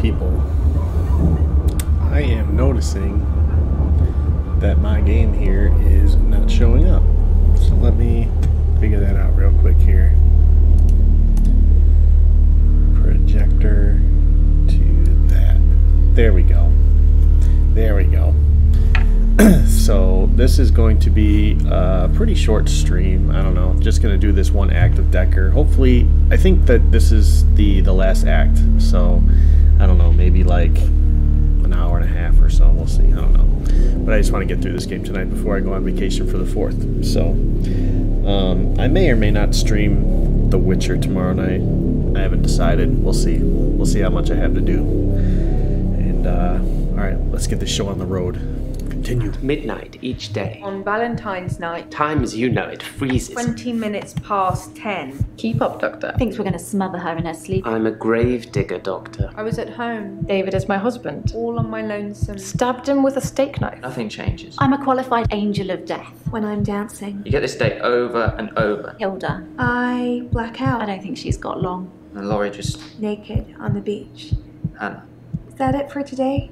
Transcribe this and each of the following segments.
people, I am noticing that my game here is not showing up. So let me figure that out real quick here. Projector to that. There we go. There we go. So this is going to be a pretty short stream. I don't know. Just going to do this one act of Dekker. Hopefully, I think that this is the last act. So, I don't know. Maybe like an hour and a half or so. We'll see. I don't know. But I just want to get through this game tonight before I go on vacation for the 4th. So, I may or may not stream The Witcher tomorrow night. I haven't decided. We'll see. We'll see how much I have to do. And, alright, let's get this show on the road. Continue. Midnight each day. On Valentine's night. Time as you know it freezes. 20 minutes past 10. Keep up, Doctor. Thinks we're going to smother her in her sleep. I'm a grave digger, Doctor. I was at home. David is my husband. All on my lonesome. Stabbed him with a steak knife. Nothing changes. I'm a qualified angel of death. When I'm dancing, You get this day over and over. Hilda. I black I out, don't think she's got long. And Laurie just... naked on the beach. Hannah. Is that it for today?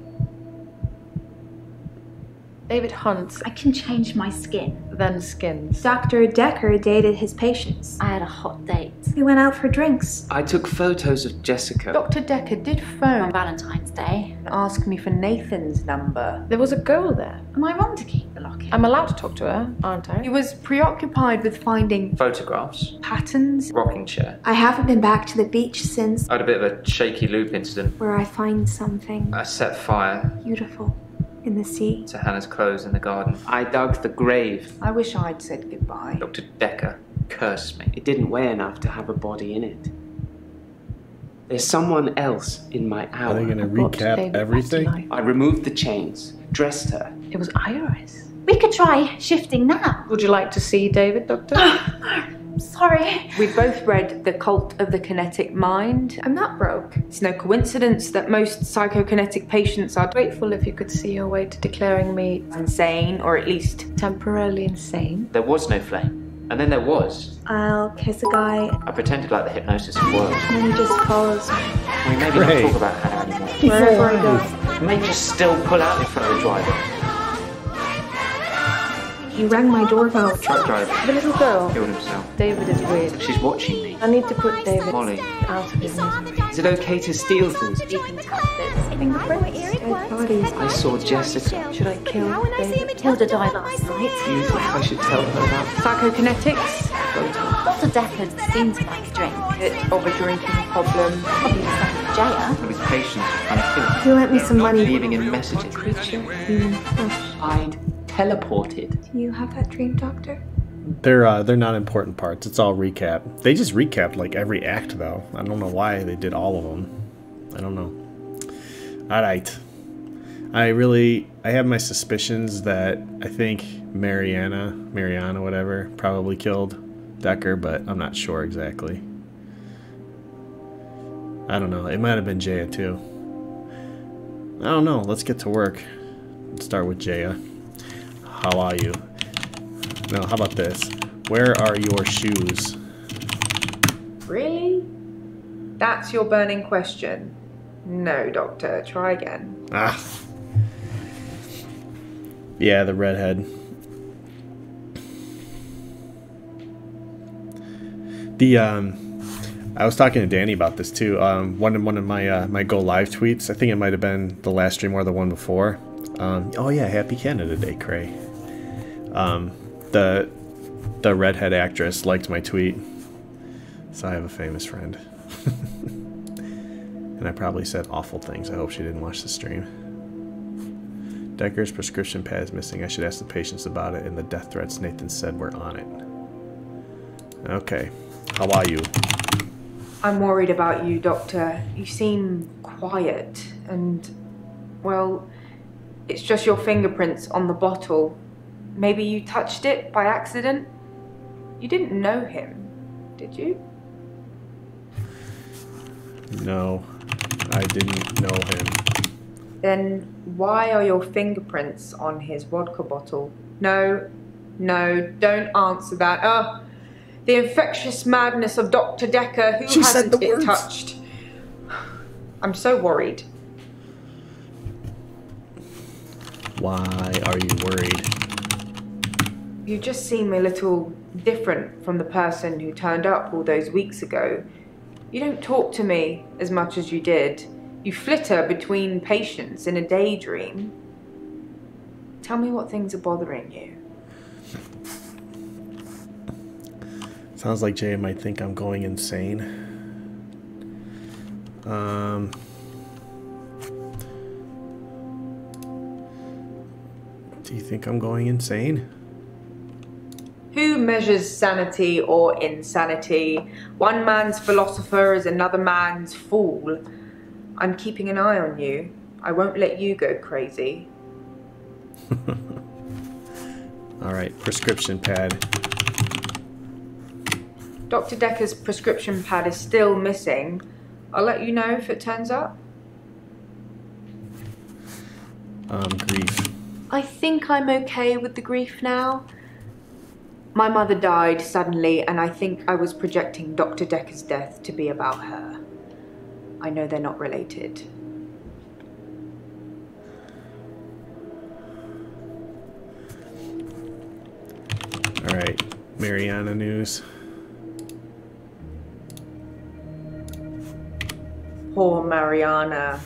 David hunts, I can change my skin. then skins. Dr. Dekker dated his patients. I had a hot date. We went out for drinks. I took photos of Jessica. Dr. Dekker did On phone Valentine's Day. and ask me for Nathan's number. There was a girl there. Am I wrong to keep the locket? I'm allowed to talk to her, aren't I? He was preoccupied with finding Photographs. patterns. Rocking chair. I haven't been back to the beach since I had a bit of a shaky loop incident. where I find something I set fire beautiful in the sea. to Hannah's clothes in the garden. I dug the grave. I wish I'd said goodbye. Dr. Dekker cursed me. It didn't weigh enough to have a body in it. There's someone else in my Are they hour. going to Brought recap David back to everything? life. I removed the chains, dressed her. It was Iris. We could try shifting now. Would you like to see David, Doctor? Sorry. We both read The Cult of the Kinetic Mind. I'm not broke. It's no coincidence that most psychokinetic patients are Grateful if you could see your way to declaring me insane, or at least temporarily insane. There was no flame. And then there was. I'll kiss a guy, I pretended like the hypnosis worked. and then he just follows me. I mean, maybe Great. not talk about Hannah anymore. Wherever I go. Maybe just still pull out in front of the driver. He rang my doorbell. Truck driver The little girl. killed himself. David is weird. She's watching me. I need to put David Molly. out of his misery. Is it okay to steal things? You can tap this. Dead bodies. I saw Jessica. Should I kill David? Hilda died last night. Do you think I should tell her about psychokinetics, Dr. Dekker seems like a drink. bit of a drinking problem. Probably the same as Jaya. with patients trying to kill her? He lent me some money. Leaving in messages. Human flesh. I'd teleported. Do you have that dream, Doctor? They're not important parts. It's all recap. They just recapped like every act though. I don't know why they did all of them. I don't know. All right. I have my suspicions that I think Mariana, whatever, probably killed Dekker, but I'm not sure exactly. I don't know. It might have been Jaya too. I don't know. Let's get to work. Let's start with Jaya. How are you? No, how about this? Where are your shoes? Really? That's your burning question? No, Doctor. Try again. Ah. Yeah, the redhead. I was talking to Danny about this too. One of my my go live tweets. I think it might have been the last stream or the one before. Oh yeah, Happy Canada Day, Cray. The redhead actress liked my tweet, so I have a famous friend. And I probably said awful things. I hope she didn't watch the stream. Dekker's prescription pad is missing. I should ask the patients about it. And the death threats Nathan said were on it. Okay. How are you? I'm worried about you, Doctor. You seem quiet and, well, it's just your fingerprints on the bottle. Maybe you touched it by accident? You didn't know him, did you? No, I didn't know him. Then why are your fingerprints on his vodka bottle? No, don't answer that. Oh, the infectious madness of Dr. Dekker. Who She said hasn't the it words. touched? I'm so worried. Why are you worried? You just seem a little different from the person who turned up all those weeks ago. You don't talk to me as much as you did. You flitter between patients in a daydream. Tell me what things are bothering you. Sounds like Jaya might think I'm going insane. Do you think I'm going insane? Who measures sanity or insanity? One man's philosopher is another man's fool. I'm keeping an eye on you. I won't let you go crazy. All right, prescription pad. Dr. Dekker's prescription pad is still missing. I'll let you know if it turns up. Grief. I think I'm okay with the grief now. My mother died suddenly, and I think I was projecting Dr. Dekker's death to be about her. I know they're not related. All right, Mariana news. Poor Mariana.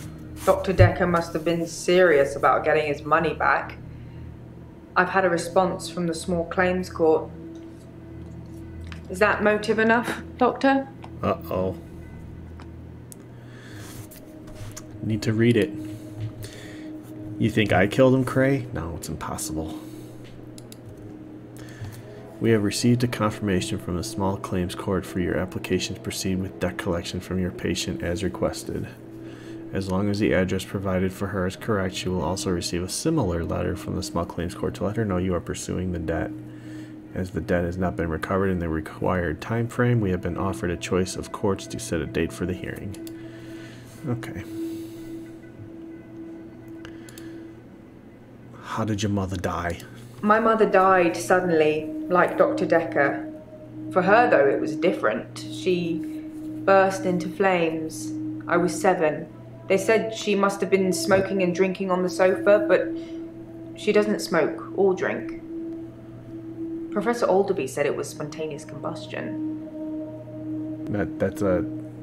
Dr. Dekker must have been serious about getting his money back. I've had a response from the small claims court. Is that motive enough, Doctor? Uh-oh. Need to read it. You think I killed him, Cray? No, it's impossible. We have received a confirmation from the small claims court for your application to proceed with debt collection from your patient as requested. As long as the address provided for her is correct, she will also receive a similar letter from the small claims court to let her know you are pursuing the debt. As the debt has not been recovered in the required time frame, we have been offered a choice of courts to set a date for the hearing. Okay. How did your mother die? My mother died suddenly, like Dr. Dekker. For her, though, it was different. She burst into flames. I was 7. They said she must have been smoking and drinking on the sofa, but she doesn't smoke or drink. Professor Alderby said it was spontaneous combustion.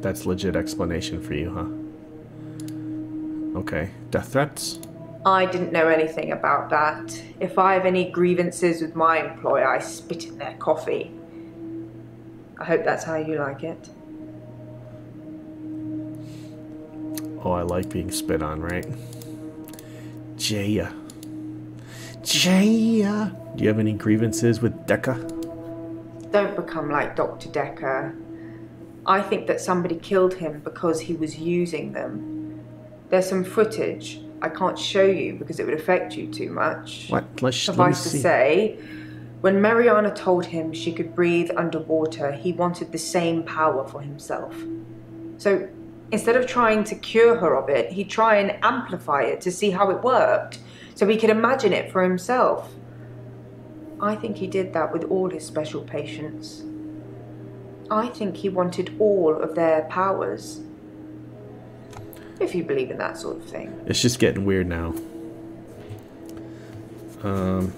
That's legit explanation for you, huh? Okay. Death threats? I didn't know anything about that. If I have any grievances with my employer, I spit in their coffee. I hope that's how you like it. Oh, I like being spit on, right? Jaya. Jaya! Do you have any grievances with Dekker? Don't become like Dr. Dekker. I think that somebody killed him because he was using them. There's some footage. I can't show you because it would affect you too much. What? Suffice to say, when Mariana told him she could breathe underwater, he wanted the same power for himself. So instead of trying to cure her of it, he'd try and amplify it to see how it worked, so he could imagine it for himself. I think he did that with all his special patients. I think he wanted all of their powers. If you believe in that sort of thing. It's just getting weird now.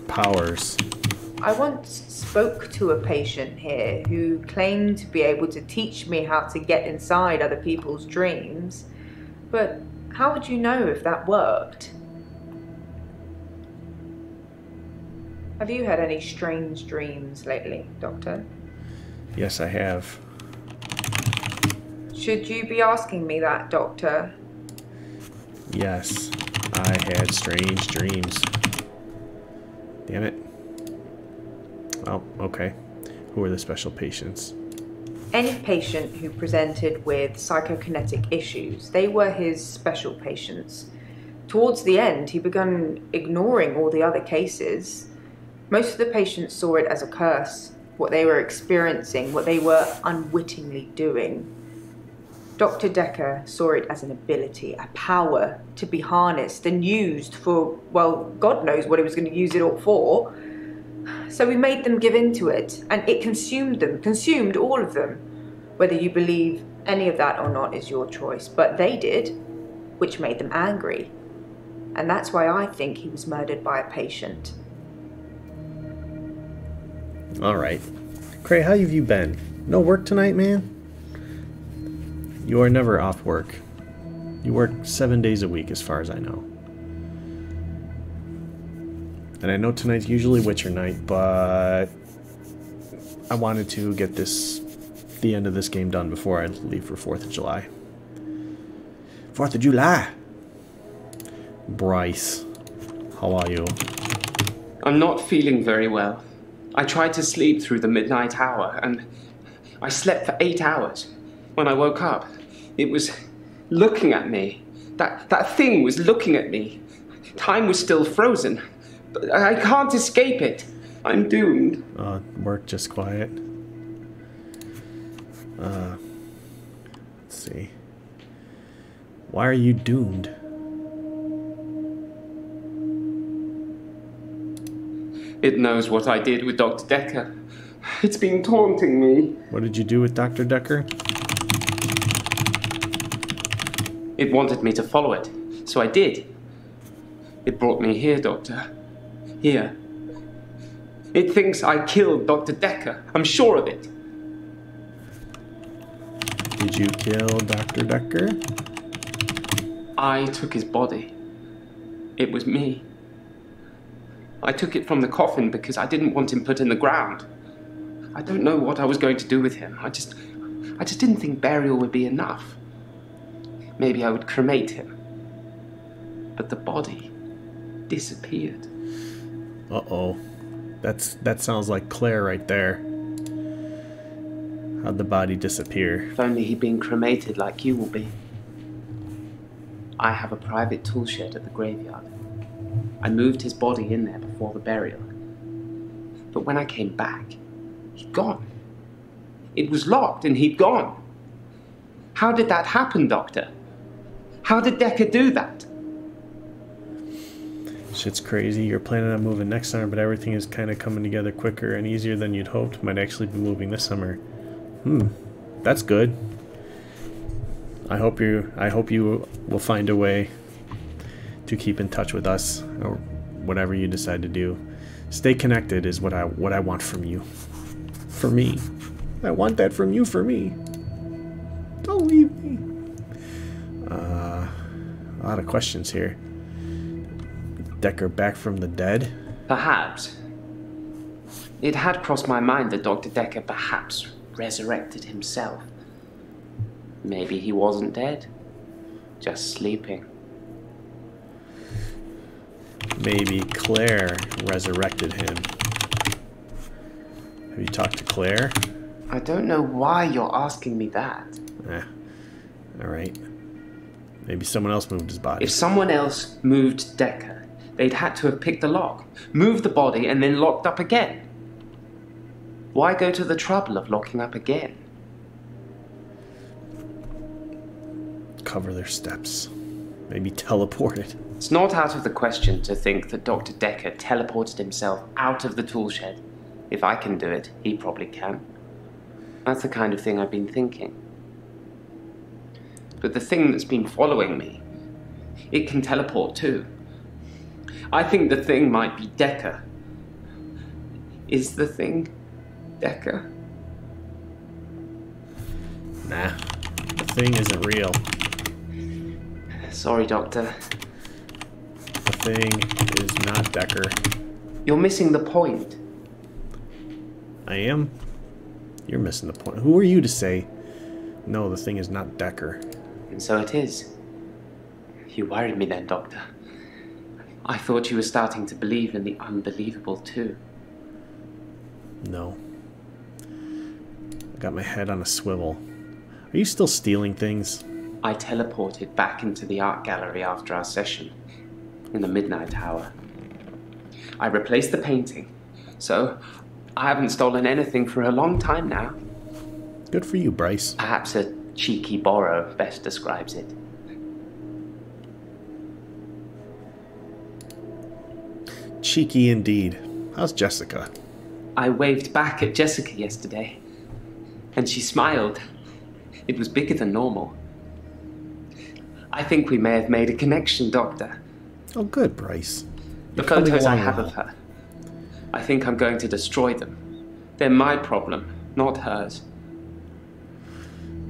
Powers. I once spoke to a patient here who claimed to be able to teach me how to get inside other people's dreams. But how would you know if that worked? Have you had any strange dreams lately, Doctor? Yes, I have. Should you be asking me that, Doctor? Yes, I had strange dreams. Damn it. Oh, okay. Who are the special patients? Any patient who presented with psychokinetic issues, they were his special patients. Towards the end, he began ignoring all the other cases. Most of the patients saw it as a curse, what they were experiencing, what they were unwittingly doing. Dr. Dekker saw it as an ability, a power to be harnessed and used for, well, God knows what he was going to use it all for. So we made them give in to it, and it consumed them, consumed all of them. Whether you believe any of that or not is your choice, but they did, which made them angry. And that's why I think he was murdered by a patient. All right. Cray, how have you been? No work tonight, man? You are never off work. You work 7 days a week, as far as I know. And I know tonight's usually Witcher night, but I wanted to get the end of this game done before I leave for 4th of July. 4th of July! Bryce, how are you? I'm not feeling very well. I tried to sleep through the midnight hour, and I slept for 8 hours. When I woke up, it was looking at me. That thing was looking at me. Time was still frozen. But I can't escape it. I'm doomed. Work just quiet. Let's see. Why are you doomed? It knows what I did with Dr. Dekker. It's been taunting me. What did you do with Dr. Dekker? It wanted me to follow it, so I did. It brought me here, Doctor. Here. It thinks I killed Dr. Dekker. I'm sure of it. Did you kill Dr. Dekker? I took his body. It was me. I took it from the coffin because I didn't want him put in the ground. I don't know what I was going to do with him. I just didn't think burial would be enough. Maybe I would cremate him. But the body disappeared. Uh-oh. That sounds like Claire right there. How'd the body disappear? If only he'd been cremated like you will be. I have a private tool shed at the graveyard. I moved his body in there before the burial. But when I came back, he'd gone. It was locked and he'd gone. How did that happen, Doctor? How did Dekker do that? Shit's crazy. You're planning on moving next summer, but everything is kind of coming together quicker and easier than you'd hoped. Might actually be moving this summer. That's good. I hope you will find a way to keep in touch with us, or whatever you decide to do. Stay connected is what I want from you. For me. I want that from you for me. Don't leave me. A lot of questions here. Dekker back from the dead? Perhaps. It had crossed my mind that Dr. Dekker perhaps resurrected himself. Maybe he wasn't dead, just sleeping. Maybe Claire resurrected him. Have you talked to Claire? I don't know why you're asking me that. Alright. Maybe someone else moved his body. If someone else moved Dekker, they'd had to have picked the lock, moved the body, and then locked up again. Why go to the trouble of locking up again? Cover their steps. Maybe teleported. It's not out of the question to think that Dr. Dekker teleported himself out of the tool shed. If I can do it, he probably can. That's the kind of thing I've been thinking. But the thing that's been following me, it can teleport too. I think the thing might be Dekker. Is the thing Dekker? Nah, the thing isn't real. Sorry, Doctor. The thing is not Dekker. You're missing the point. I am? You're missing the point. Who are you to say, no, the thing is not Dekker? And so it is. You worried me then, Doctor. I thought you were starting to believe in the unbelievable too. No. I got my head on a swivel. Are you still stealing things? I teleported back into the art gallery after our session, in the midnight hour. I replaced the painting, so I haven't stolen anything for a long time now. Good for you, Bryce. Perhaps a cheeky borrow best describes it. Cheeky indeed. How's Jessica? I waved back at Jessica yesterday, and she smiled. It was bigger than normal. I think we may have made a connection, Doctor. Oh, good, Bryce. The You're coming photos I along have well. of her, I think I'm going to destroy them. They're my problem, not hers.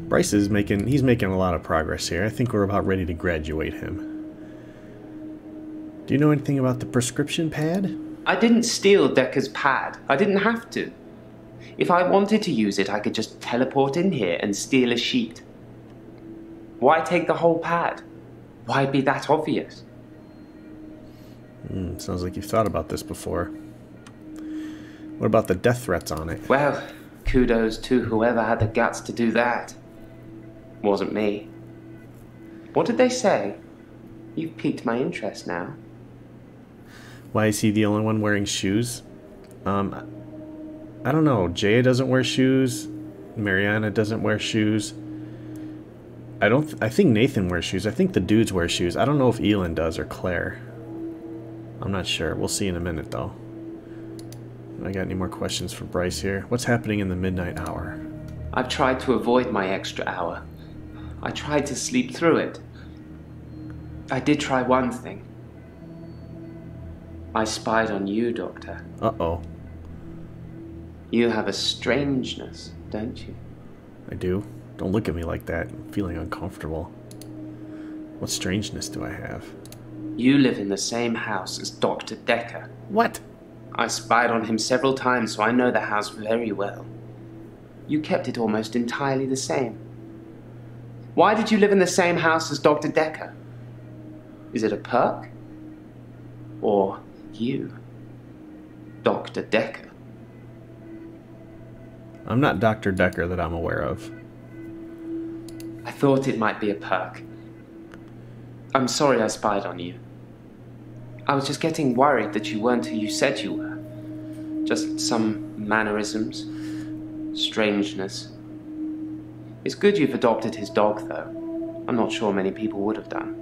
Bryce is he's making a lot of progress here. I think we're about ready to graduate him. Do you know anything about the prescription pad? I didn't steal Dekker's pad. I didn't have to. If I wanted to use it, I could just teleport in here and steal a sheet. Why take the whole pad? Why be that obvious? Sounds like you've thought about this before. What about the death threats on it? Well, kudos to whoever had the guts to do that. Wasn't me. What did they say? You've piqued my interest now. Why is he the only one wearing shoes? I don't know. Jaya doesn't wear shoes. Mariana doesn't wear shoes. I think Nathan wears shoes. I think the dudes wear shoes. I don't know if Elin does or Claire. I'm not sure. We'll see in a minute, though. I got any more questions for Bryce here? What's happening in the midnight hour? I've tried to avoid my extra hour. I tried to sleep through it. I did try one thing. I spied on you, Doctor. Uh-oh. You have a strangeness, don't you? I do. Don't look at me like that. I'm feeling uncomfortable. What strangeness do I have? You live in the same house as Dr. Dekker. What? I spied on him several times, so I know the house very well. You kept it almost entirely the same. Why did you live in the same house as Dr. Dekker? Is it a perk? Or you, Dr. Dekker? I'm not Dr. Dekker that I'm aware of. I thought it might be a perk. I'm sorry I spied on you. I was just getting worried that you weren't who you said you were. Just some mannerisms, strangeness. It's good you've adopted his dog, though. I'm not sure many people would have done.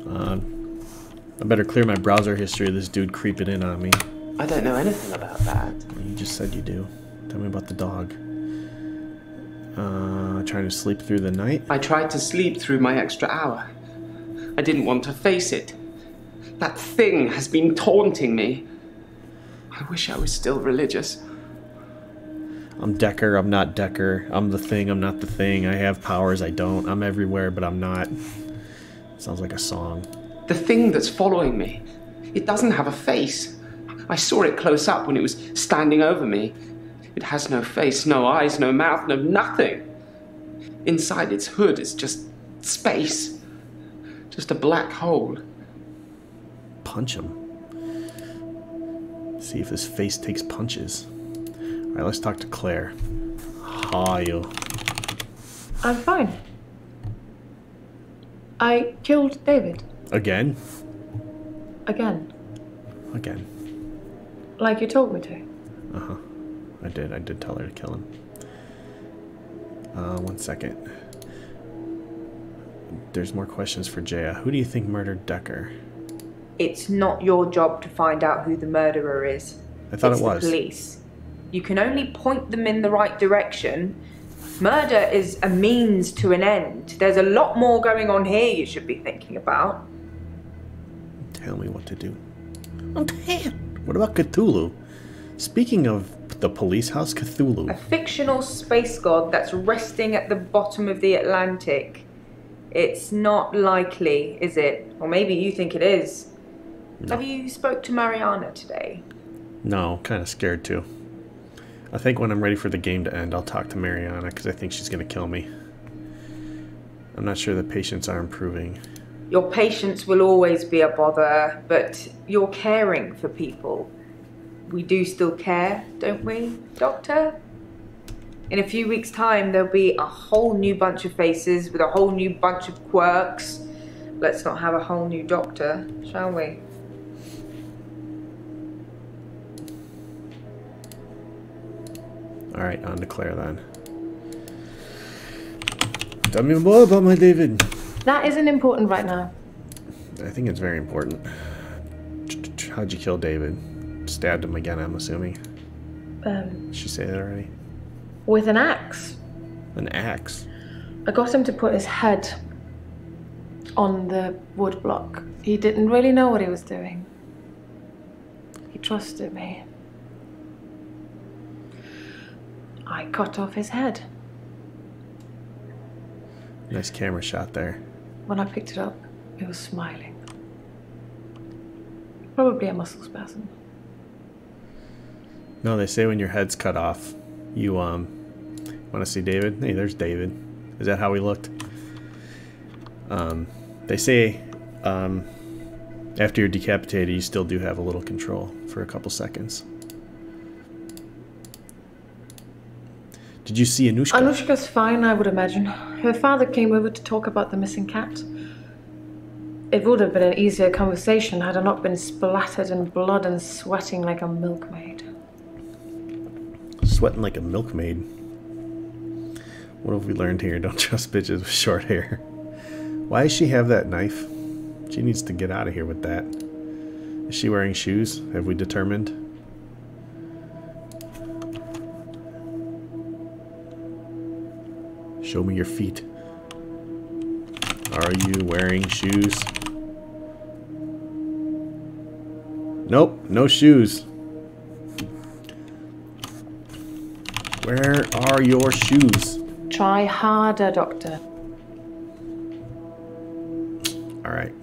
I better clear my browser history of this dude creeping in on me. I don't know anything about that. You just said you do. Tell me about the dog. Trying to sleep through the night? I tried to sleep through my extra hour. I didn't want to face it. That thing has been taunting me. I wish I was still religious. I'm Dekker, I'm not Dekker. I'm the thing, I'm not the thing. I have powers, I don't. I'm everywhere, but I'm not. Sounds like a song. The thing that's following me, it doesn't have a face. I saw it close up when it was standing over me. It has no face, no eyes, no mouth, no nothing. Inside its hood is just space. Just a black hole. Punch him. See if his face takes punches. Alright, let's talk to Claire. How are you? I'm fine. I killed David. Again? Again. Again. Like you told me to. Uh-huh. I did tell her to kill him. 1 second. There's more questions for Jaya. Who do you think murdered Dekker? It's not your job to find out who the murderer is. I thought It's it was. the police. You can only point them in the right direction. Murder is a means to an end. There's a lot more going on here you should be thinking about. Tell me what to do. Oh, damn. What about Cthulhu? Speaking of the police house, A Cthulhu. fictional space god that's resting at the bottom of the Atlantic. It's not likely, is it? Or maybe you think it is. No. Have you spoke to Mariana today? No, kind of scared too. I think when I'm ready for the game to end, I'll talk to Mariana because I think she's going to kill me. I'm not sure the patients are improving. Your patience will always be a bother, but you're caring for people. We do still care, don't we, Doctor? In a few weeks' time, there'll be a whole new bunch of faces with a whole new bunch of quirks. Let's not have a whole new doctor, shall we? Alright, on to Claire then. Tell me more about my David. That isn't important right now. I think it's very important. How'd you kill David? Stabbed him again, I'm assuming. Did she say that already? With an axe. An axe? I got him to put his head on the wood block. He didn't really know what he was doing. He trusted me. I cut off his head. Nice camera shot there. When I picked it up, it was smiling. Probably a muscle spasm. No, they say when your head's cut off, you want to see David? Hey, there's David. Is that how he looked? They say after you're decapitated, you still do have a little control for a couple seconds. Did you see Anushka? Anushka's fine, I would imagine. Her father came over to talk about the missing cat. It would have been an easier conversation had I not been splattered in blood and sweating like a milkmaid. Sweating like a milkmaid. What have we learned here? Don't trust bitches with short hair. Why does she have that knife? She needs to get out of here with that. Is she wearing shoes? Have we determined? Show me your feet. Are you wearing shoes? Nope, no shoes. Where are your shoes? Try harder, Doctor. Alright.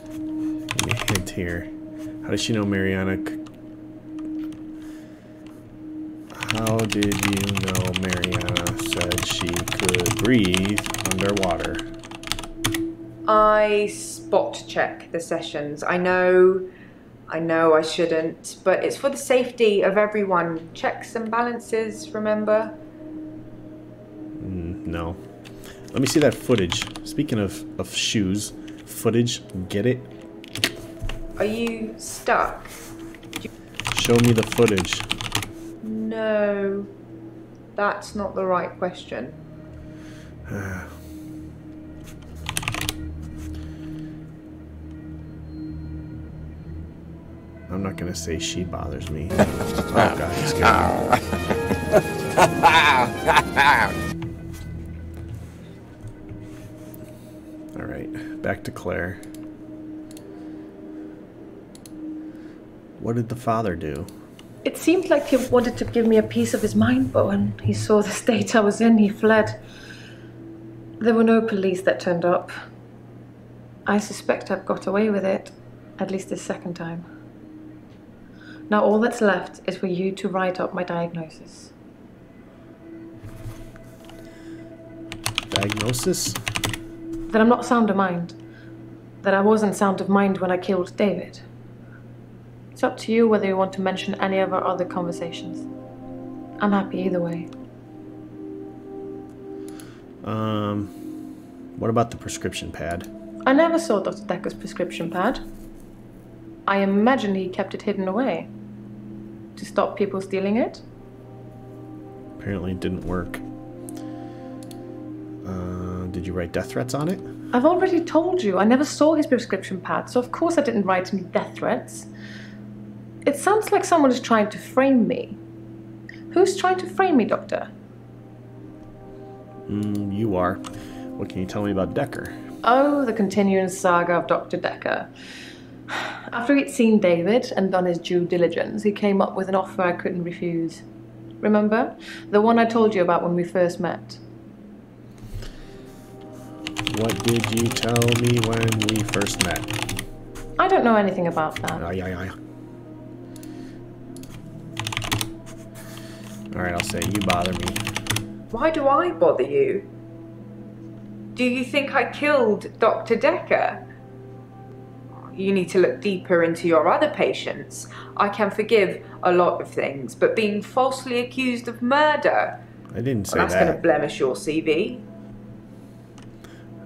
Give me a hint here. How does she know Mariana? How did you know Mariana said she could breathe underwater? I spot check the sessions. I know I shouldn't, but it's for the safety of everyone. Checks and balances, remember? No. Let me see that footage. Speaking of shoes, footage, get it? Are you stuck? Show me the footage. No, that's not the right question. I'm not gonna say she bothers me. Oh god, he's scared. Alright, back to Claire. What did the father do? It seemed like he wanted to give me a piece of his mind, but when he saw the state I was in, he fled. There were no police that turned up. I suspect I've got away with it, at least this second time. Now all that's left is for you to write up my diagnosis. Diagnosis? That I'm not sound of mind. That I wasn't sound of mind when I killed David. It's up to you whether you want to mention any of our other conversations. I'm happy either way. What about the prescription pad? I never saw Dr. Dekker's prescription pad. I imagine he kept it hidden away. To stop people stealing it? Apparently it didn't work. Did you write death threats on it? I've already told you, I never saw his prescription pad, so of course I didn't write any death threats. It sounds like someone is trying to frame me. Who's trying to frame me, Doctor? You are. What can you tell me about Dekker? Oh, the continuing saga of Dr. Dekker. After he'd seen David and done his due diligence, he came up with an offer I couldn't refuse. Remember? The one I told you about when we first met. What did you tell me when we first met? I don't know anything about that. Alright, I'll say you bother me. Why do I bother you? Do you think I killed Dr. Dekker? You need to look deeper into your other patients. I can forgive a lot of things, but being falsely accused of murder... I didn't say that's that. going to blemish your CV.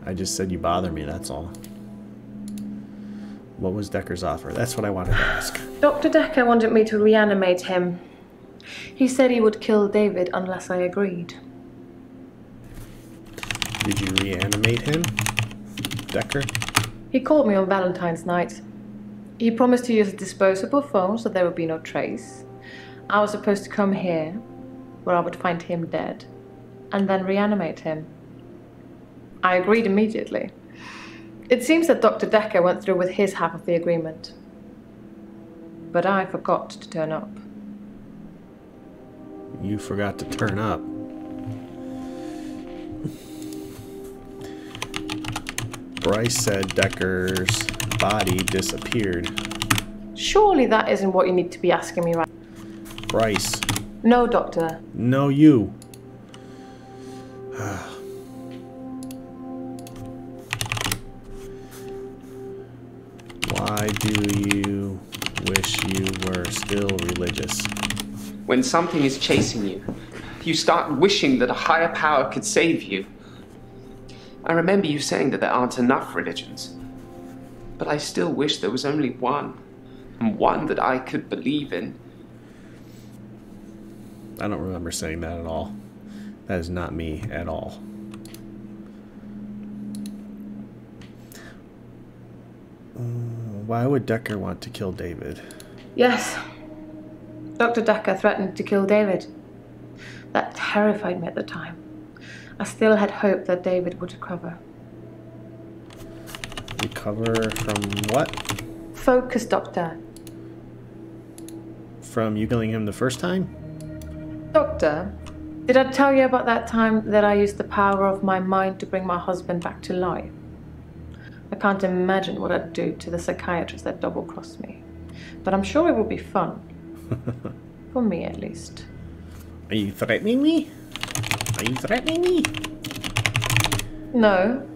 I just said you bother me, that's all. What was Dekker's offer? That's what I wanted to ask. Dr. Dekker wanted me to reanimate him. He said he would kill David unless I agreed. Did you reanimate him, Dekker? He called me on Valentine's night. He promised to use a disposable phone so there would be no trace. I was supposed to come here, where I would find him dead, and then reanimate him. I agreed immediately. It seems that Dr. Dekker went through with his half of the agreement. But I forgot to turn up. You forgot to turn up. Bryce said Dekker's body disappeared. Surely that isn't what you need to be asking me right now. Bryce. No, Doctor. No, you. Why do you wish you were still religious? When something is chasing you, you start wishing that a higher power could save you. I remember you saying that there aren't enough religions. But I still wish there was only one. And one that I could believe in. I don't remember saying that at all. That is not me at all. Why would Dekker want to kill David? Yes. Dr. Dekker threatened to kill David. That terrified me at the time. I still had hope that David would recover. Recover from what? Focus, Doctor. From you killing him the first time? Doctor, did I tell you about that time that I used the power of my mind to bring my husband back to life? I can't imagine what I'd do to the psychiatrist that double-crossed me. But I'm sure it will be fun. For me, at least. Are you threatening me? Are you threatening me? No.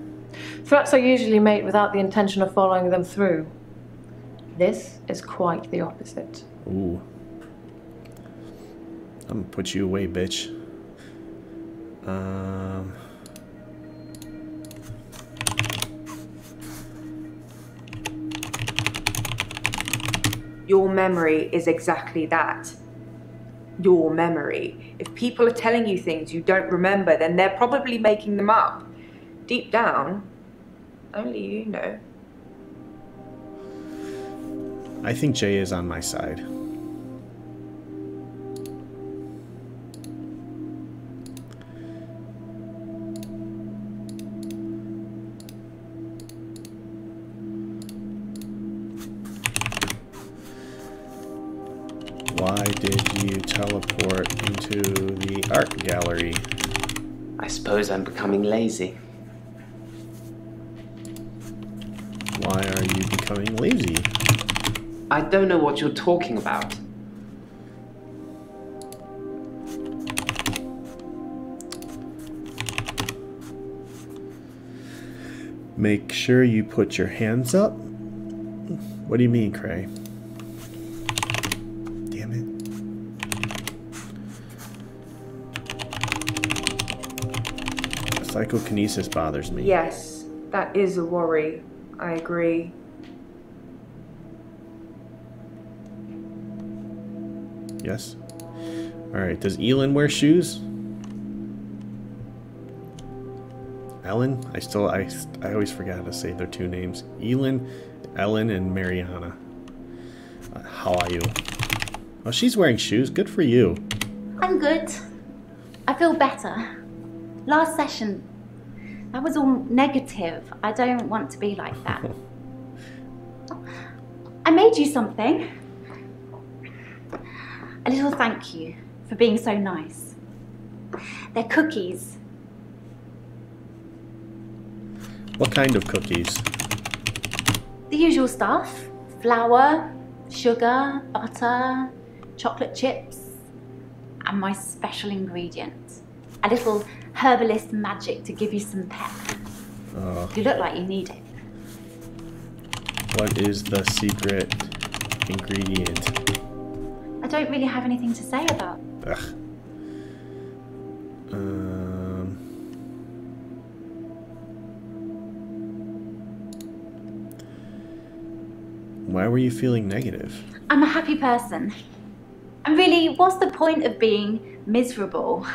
Threats are usually made without the intention of following them through. This is quite the opposite. Ooh. I'm gonna put you away, bitch. Your memory is exactly that. Your memory. If people are telling you things you don't remember, then they're probably making them up. Deep down, only you know. I think Jay is on my side. Why did you teleport into the art gallery? I suppose I'm becoming lazy. Why are you becoming lazy? I don't know what you're talking about. Make sure you put your hands up? What do you mean, Cray? Damn it. Psychokinesis bothers me. Yes, that is a worry. I agree. Yes? Alright, does Elin wear shoes? Ellen? I always forget how to say their two names. Elin, Ellen, and Mariana. How are you? Oh, she's wearing shoes. Good for you. I'm good. I feel better. Last session, that was all negative. I don't want to be like that. I made you something. A little thank you for being so nice. They're cookies. What kind of cookies? The usual stuff. Flour, sugar, butter, chocolate chips, and my special ingredient. A little herbalist magic to give you some pep. You look like you need it. What is the secret ingredient? I don't really have anything to say about it. Ugh. Why were you feeling negative? I'm a happy person. And really, what's the point of being miserable?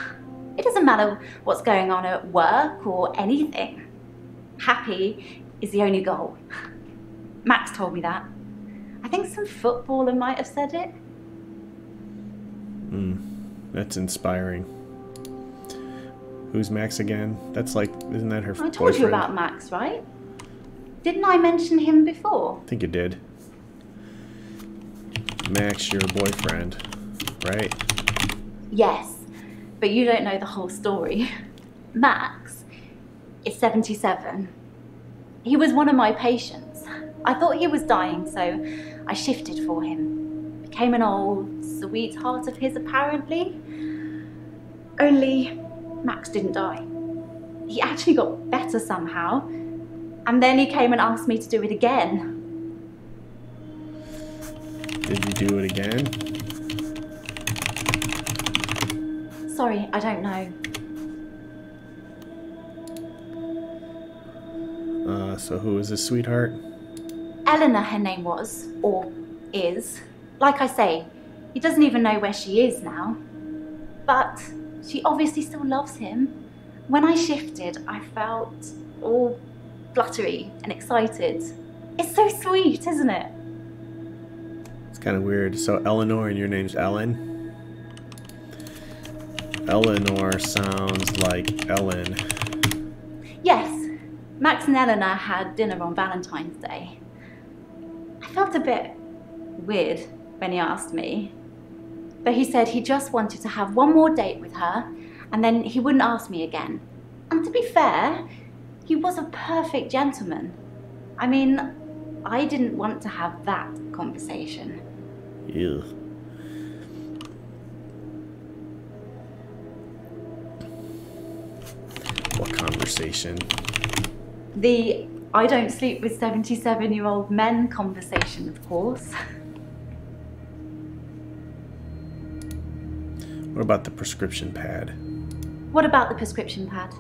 It doesn't matter what's going on at work or anything. Happy is the only goal. Max told me that. I think some footballer might have said it. That's inspiring. Who's Max again? That's like, isn't that her I told boyfriend? you about Max, right? Didn't I mention him before? I think you did. Max, your boyfriend, right? Yes, but you don't know the whole story. Max is 77. He was one of my patients. I thought he was dying, so I shifted for him. Became an old sweetheart of his, apparently. Only Max didn't die. He actually got better somehow. And then he came and asked me to do it again. Did you do it again? Sorry, I don't know. So who is his sweetheart? Eleanor, her name was, or is. Like I say, he doesn't even know where she is now. But she obviously still loves him. When I shifted, I felt all fluttery and excited. It's so sweet, isn't it? It's kind of weird. So Eleanor and your name's Ellen? Eleanor sounds like Ellen. Yes, Max and Eleanor had dinner on Valentine's Day. I felt a bit weird when he asked me. But he said he just wanted to have one more date with her and then he wouldn't ask me again. And to be fair, he was a perfect gentleman. I mean, I didn't want to have that conversation. Ew. What conversation? The I don't sleep with 77-year-old men conversation, of course. What about the prescription pad? What about the prescription pad?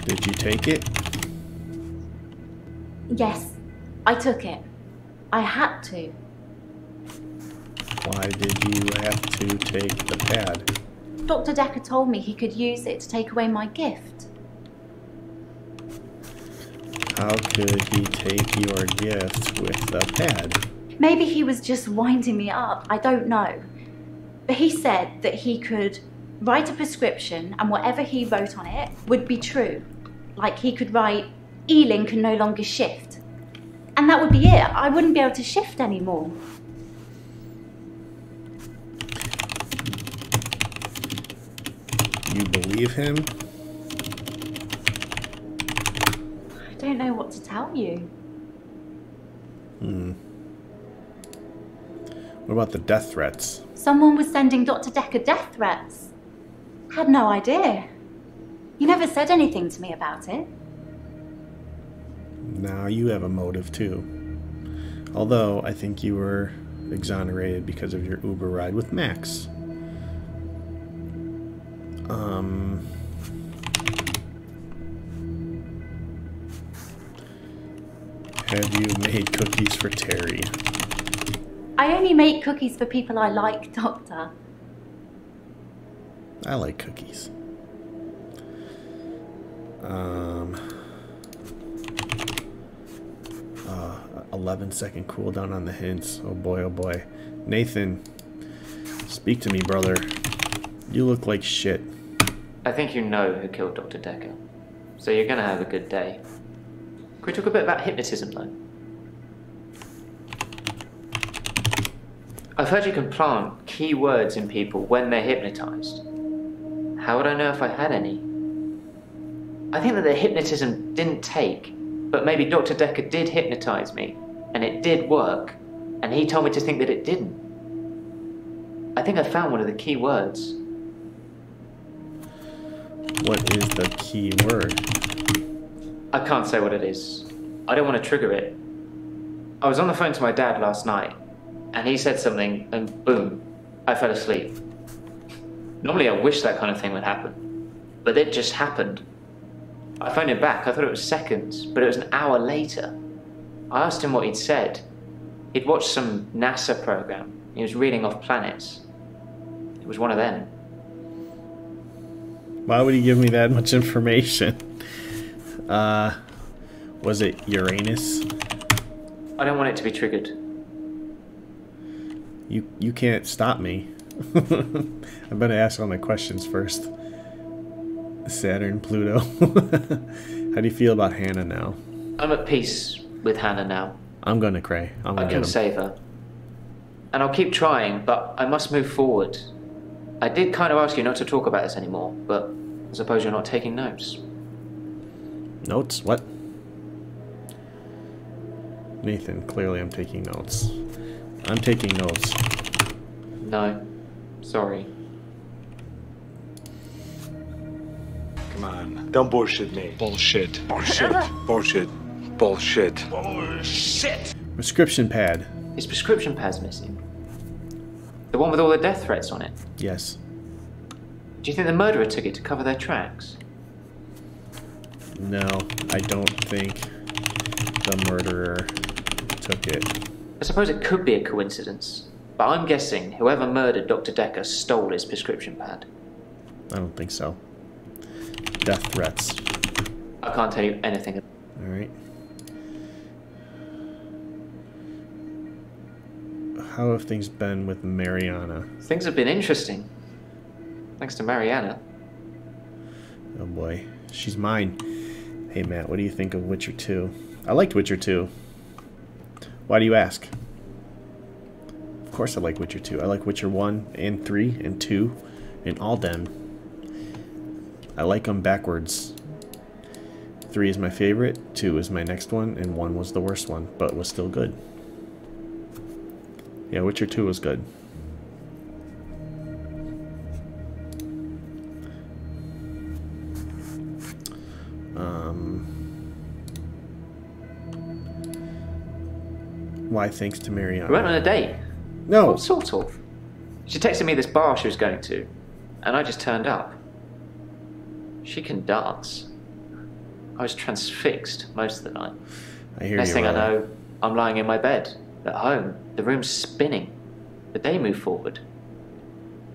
Did you take it? Yes, I took it. I had to. Why did you have to take the pad? Dr. Dekker told me he could use it to take away my gift. How could he take your gift with the pad? Maybe he was just winding me up, I don't know. But he said that he could write a prescription and whatever he wrote on it would be true. Like he could write, Ealing can no longer shift. And that would be it. I wouldn't be able to shift anymore. You believe him? I don't know what to tell you. What about the death threats? Someone was sending Dr. Dekker death threats. I had no idea. He never said anything to me about it. Now you have a motive too. Although I think you were exonerated because of your Uber ride with Max. Have you made cookies for Terry? I only make cookies for people I like, Doctor. I like cookies. 11-second cooldown on the hints. Oh boy, oh boy. Nathan, speak to me, brother. You look like shit. I think you know who killed Dr. Dekker, so you're gonna have a good day. Can we talk a bit about hypnotism, though? I've heard you can plant key words in people when they're hypnotized. How would I know if I had any? I think that the hypnotism didn't take, but maybe Dr. Dekker did hypnotize me, and it did work, and he told me to think that it didn't. I think I found one of the key words. What is the key word? I can't say what it is. I don't want to trigger it. I was on the phone to my dad last night, and he said something, and boom, I fell asleep. Normally I wish that kind of thing would happen, but it just happened. I phoned him back, I thought it was seconds, but it was an hour later. I asked him what he'd said. He'd watched some NASA program. He was reading off planets. It was one of them. Why would he give me that much information? Was it Uranus? I don't want it to be triggered. You can't stop me. I better ask all my questions first. Saturn, Pluto. How do you feel about Hannah now? I'm at peace with Hannah now. I'm gonna cray. I'm gonna I get can him. save her. And I'll keep trying, but I must move forward. I did kind of ask you not to talk about this anymore, but I suppose you're not taking notes. Notes? What? Nathan, clearly I'm taking notes. I'm taking notes. No. Sorry. Come on. Don't bullshit me. Bullshit. Bullshit. Bullshit. Bullshit. Bullshit. Prescription pad. His prescription pad's missing. The one with all the death threats on it. Yes. Do you think the murderer took it to cover their tracks? No, I don't think the murderer took it. I suppose it could be a coincidence, but I'm guessing whoever murdered Dr. Dekker stole his prescription pad. I don't think so. Death threats. I can't tell you anything. Alright. How have things been with Mariana? Things have been interesting. Thanks to Mariana. Oh boy. She's mine. Hey Matt, what do you think of Witcher 2? I liked Witcher 2. Why do you ask? Of course I like Witcher 2. I like Witcher 1 and 3 and 2 and all them. I like them backwards. 3 is my favorite, 2 is my next one, and 1 was the worst one, but was still good. Yeah, Witcher 2 was good. Why thanks to Mariana? We went on a date. No. What sort of? She texted me this bar she was going to, and I just turned up. She can dance. I was transfixed most of the night. I hear Next you. thing I know, I'm lying in my bed, at home. The room's spinning. The day moved forward.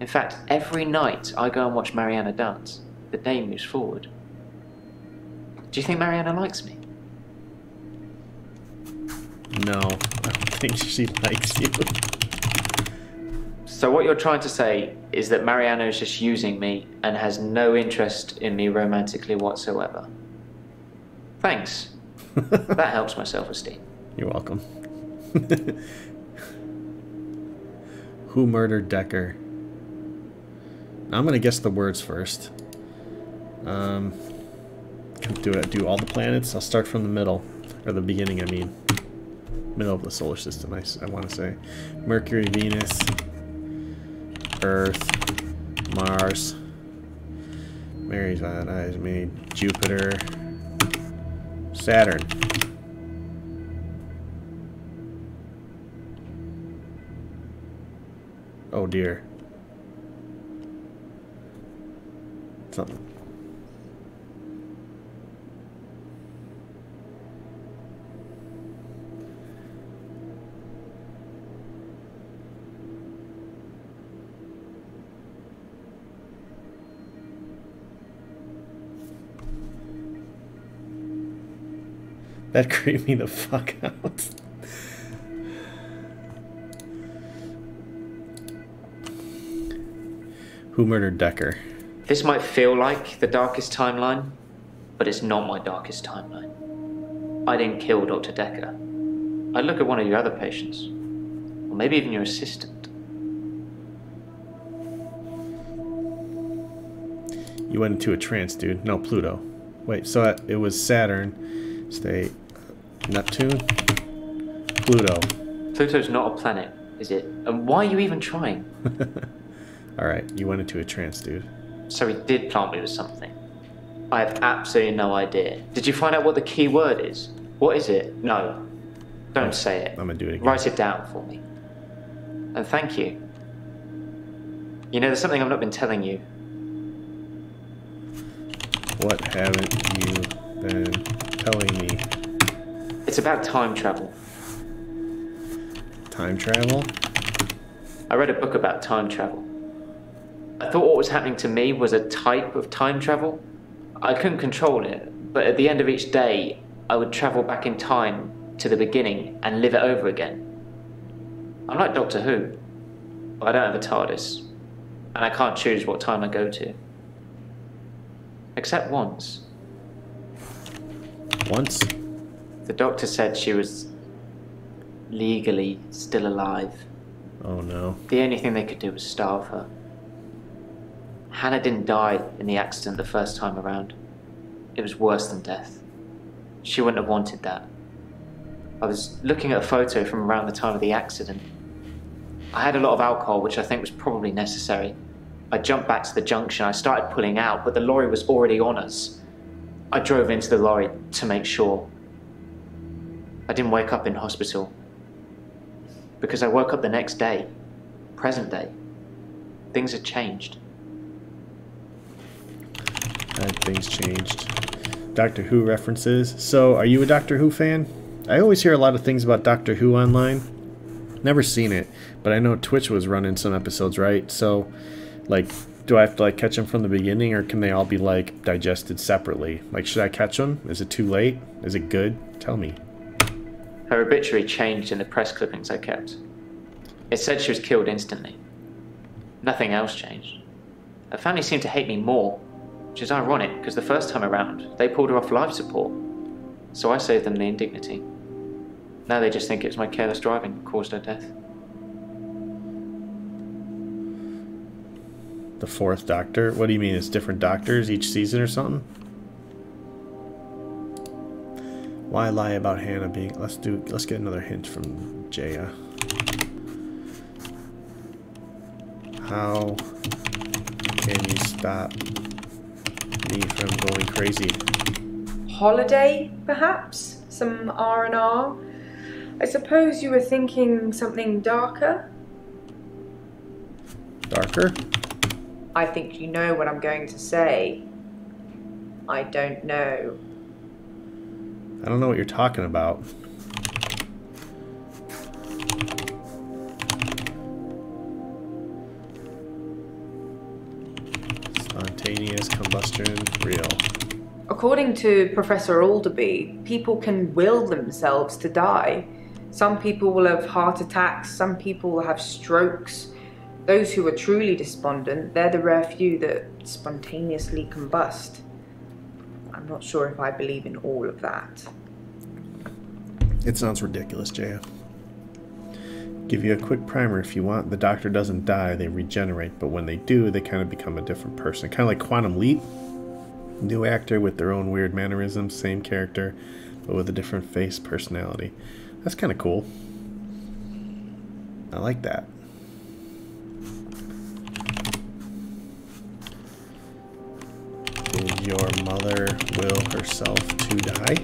In fact, every night I go and watch Mariana dance, the day moves forward. Do you think Mariana likes me? No, I don't think she likes you. So what you're trying to say is that Mariana is just using me and has no interest in me romantically whatsoever. Thanks. That helps my self-esteem. You're welcome. Who murdered Dekker? I'm gonna guess the words first. Do all the planets. I'll start from the middle, or the beginning. I mean, middle of the solar system. I want to say Mercury, Venus, Earth, Mars. Mary's eyes made Jupiter, Saturn. Oh dear. Something. That creeped me the fuck out. Who murdered Dekker? This might feel like the darkest timeline, but it's not my darkest timeline. I didn't kill Dr. Dekker. I look at one of your other patients, or maybe even your assistant. You went into a trance, dude. No, Pluto. Wait, so it was Saturn. Stay. Neptune? Pluto. Pluto's not a planet, is it? And why are you even trying? Alright, you went into a trance, dude. So he did plant me with something. I have absolutely no idea. Did you find out what the key word is? What is it? No. Don't say it. I'm gonna do it again. Write it down for me. And thank you. You know, there's something I've not been telling you. What haven't you been telling me? It's about time travel. Time travel? I read a book about time travel. I thought what was happening to me was a type of time travel. I couldn't control it, but at the end of each day, I would travel back in time to the beginning and live it over again. I'm like Doctor Who, but I don't have a TARDIS, and I can't choose what time I go to. Except once. Once? The doctor said she was legally still alive. Oh no. The only thing they could do was starve her. Hannah didn't die in the accident the first time around. It was worse than death. She wouldn't have wanted that. I was looking at a photo from around the time of the accident. I had a lot of alcohol, which I think was probably necessary. I jumped back to the junction. I started pulling out, but the lorry was already on us. I drove into the lorry to make sure. I didn't wake up in hospital. Because I woke up the next day, present day. Things had changed. Had things changed. Doctor Who references. So, are you a Doctor Who fan? I always hear a lot of things about Doctor Who online. Never seen it, but I know Twitch was running some episodes, right? So, like, do I have to like catch them from the beginning, or can they all be like digested separately? Like, should I catch them? Is it too late? Is it good? Tell me. Her obituary changed in the press clippings I kept. It said she was killed instantly. Nothing else changed. Her family seemed to hate me more, which is ironic because the first time around, they pulled her off life support. So I saved them the indignity. Now they just think it was my careless driving that caused her death. The fourth Doctor? What do you mean? It's different doctors each season or something? Why lie about Hannah being... Let's get another hint from Jaya. How can you stop me from going crazy? Holiday, perhaps? Some R&R? I suppose you were thinking something darker? Darker? I think you know what I'm going to say. I don't know. I don't know what you're talking about. Spontaneous combustion, real. According to Professor Alderby, people can will themselves to die. Some people will have heart attacks, some people will have strokes. Those who are truly despondent, they're the rare few that spontaneously combust. I'm not sure if I believe in all of that. It sounds ridiculous, Jaya. Give you a quick primer if you want. The Doctor doesn't die, they regenerate, but when they do, they kind of become a different person. Kind of like Quantum Leap. New actor with their own weird mannerisms, same character, but with a different face, personality. That's kind of cool. I like that. Did your mother will herself to die?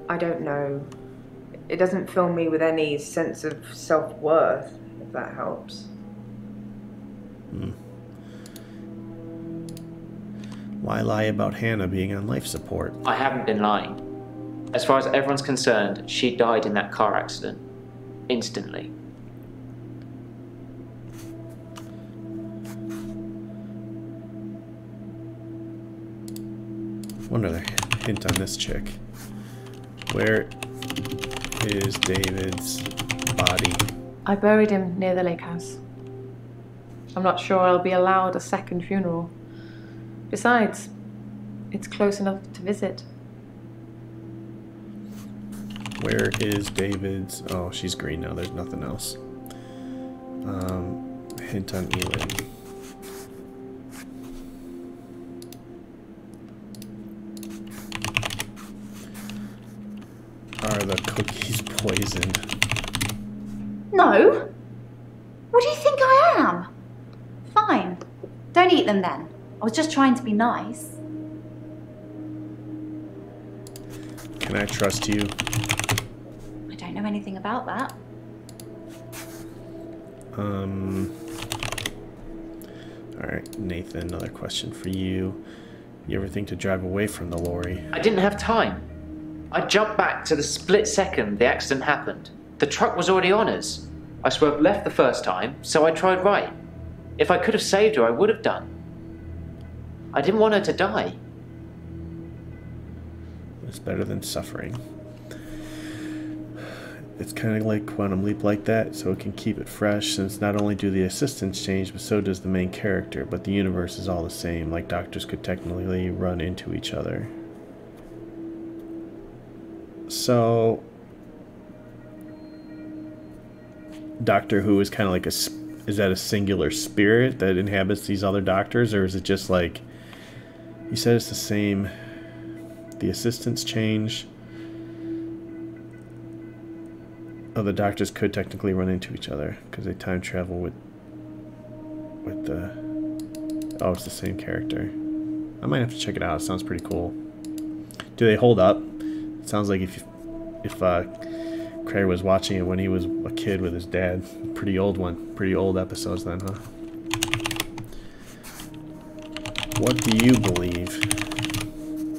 I don't know. It doesn't fill me with any sense of self-worth, if that helps. Why lie about Hannah being on life support? I haven't been lying. As far as everyone's concerned, she died in that car accident. Instantly. One other hint on this chick. Where is David's body? I buried him near the lake house. I'm not sure I'll be allowed a second funeral. Besides, it's close enough to visit. Where is David's... Oh, she's green now. There's nothing else. Hint on Elin. Are the cookies poisoned? No. What do you think I am? Fine. Don't eat them then. I was just trying to be nice. Can I trust you? I don't know anything about that. Alright, Nathan, another question for you. You ever think to drive away from the lorry? I didn't have time. I jumped back to the split second the accident happened. The truck was already on us. I swerved left the first time, so I tried right. If I could have saved her, I would have done. I didn't want her to die. It's better than suffering. it's kind of like Quantum Leap like that, so it can keep it fresh, since not only do the assistants change, but so does the main character, but the universe is all the same, like doctors could technically run into each other. So Doctor Who is kind of like is that a singular spirit that inhabits these other doctors, or is it just like, you said it's the same, the assistants change? Oh, the doctors could technically run into each other because they time travel with the... Oh, it's the same character. I might have to check it out. It sounds pretty cool. Do they hold up? It sounds like if Craig was watching it when he was a kid with his dad. Pretty old one. Pretty old episodes then, huh? What do you believe?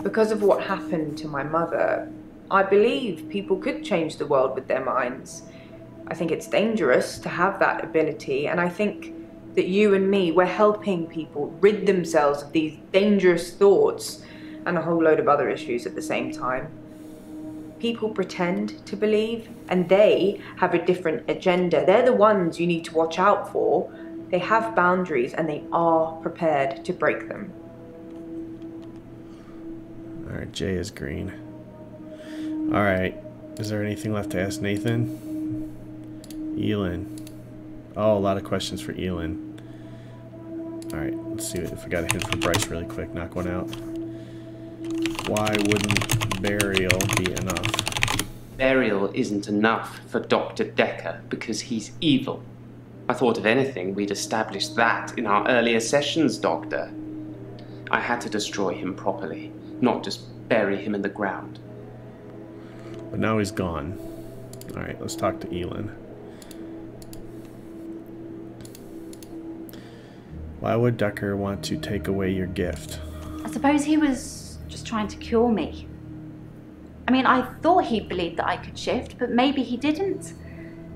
Because of what happened to my mother, I believe people could change the world with their minds. I think it's dangerous to have that ability, and I think that you and me, we're helping people rid themselves of these dangerous thoughts and a whole load of other issues at the same time. People pretend to believe, and they have a different agenda. They're the ones you need to watch out for. They have boundaries, and they are prepared to break them. Alright, Jay is green. Alright, is there anything left to ask Nathan? Elin. Oh, a lot of questions for Elin. Alright, let's see if we got a hint for Bryce really quick. Knock one out. Why wouldn't burial be enough? Burial isn't enough for Dr. Dekker because he's evil. I thought if anything, we'd established that in our earlier sessions, Doctor. I had to destroy him properly, not just bury him in the ground. But now he's gone. Alright, let's talk to Elin. Why would Dekker want to take away your gift? I suppose he was just trying to cure me. I mean, I thought he believed that I could shift, but maybe he didn't.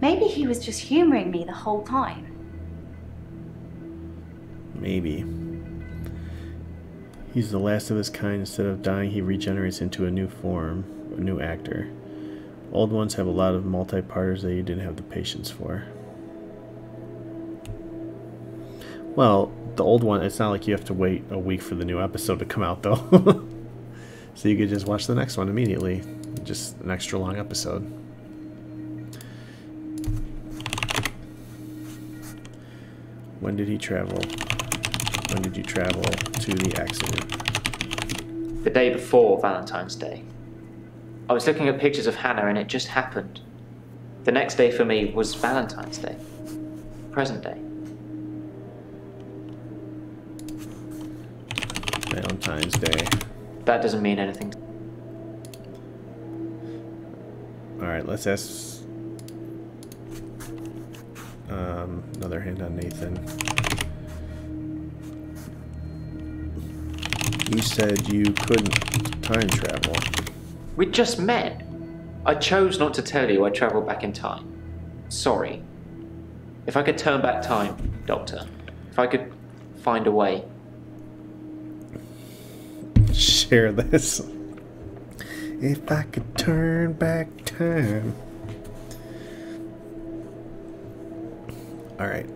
Maybe he was just humoring me the whole time. Maybe. He's the last of his kind. Instead of dying, he regenerates into a new form, a new actor. Old ones have a lot of multi-parters that you didn't have the patience for. Well, the old one, it's not like you have to wait a week for the new episode to come out, though. So you could just watch the next one immediately. Just an extra long episode. When did he travel? When did you travel to the accident? The day before Valentine's Day. I was looking at pictures of Hannah and it just happened. The next day for me was Valentine's Day. Present day. Valentine's Day. That doesn't mean anything. Alright, let's ask another hand on Nathan. You said you couldn't time travel. We just met. I chose not to tell you I traveled back in time. Sorry. If I could turn back time, Doctor. If I could find a way. Share this. If I could turn back time. Alright.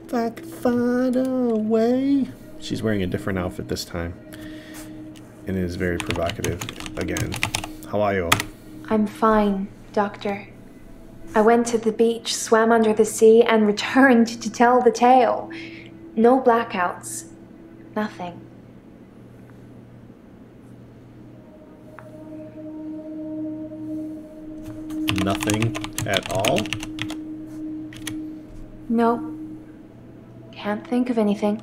If I could find a way. She's wearing a different outfit this time. And it is very provocative again. How are you? I'm fine, Doctor. I went to the beach, swam under the sea, and returned to tell the tale. No blackouts. Nothing. Nothing at all? No. Can't think of anything.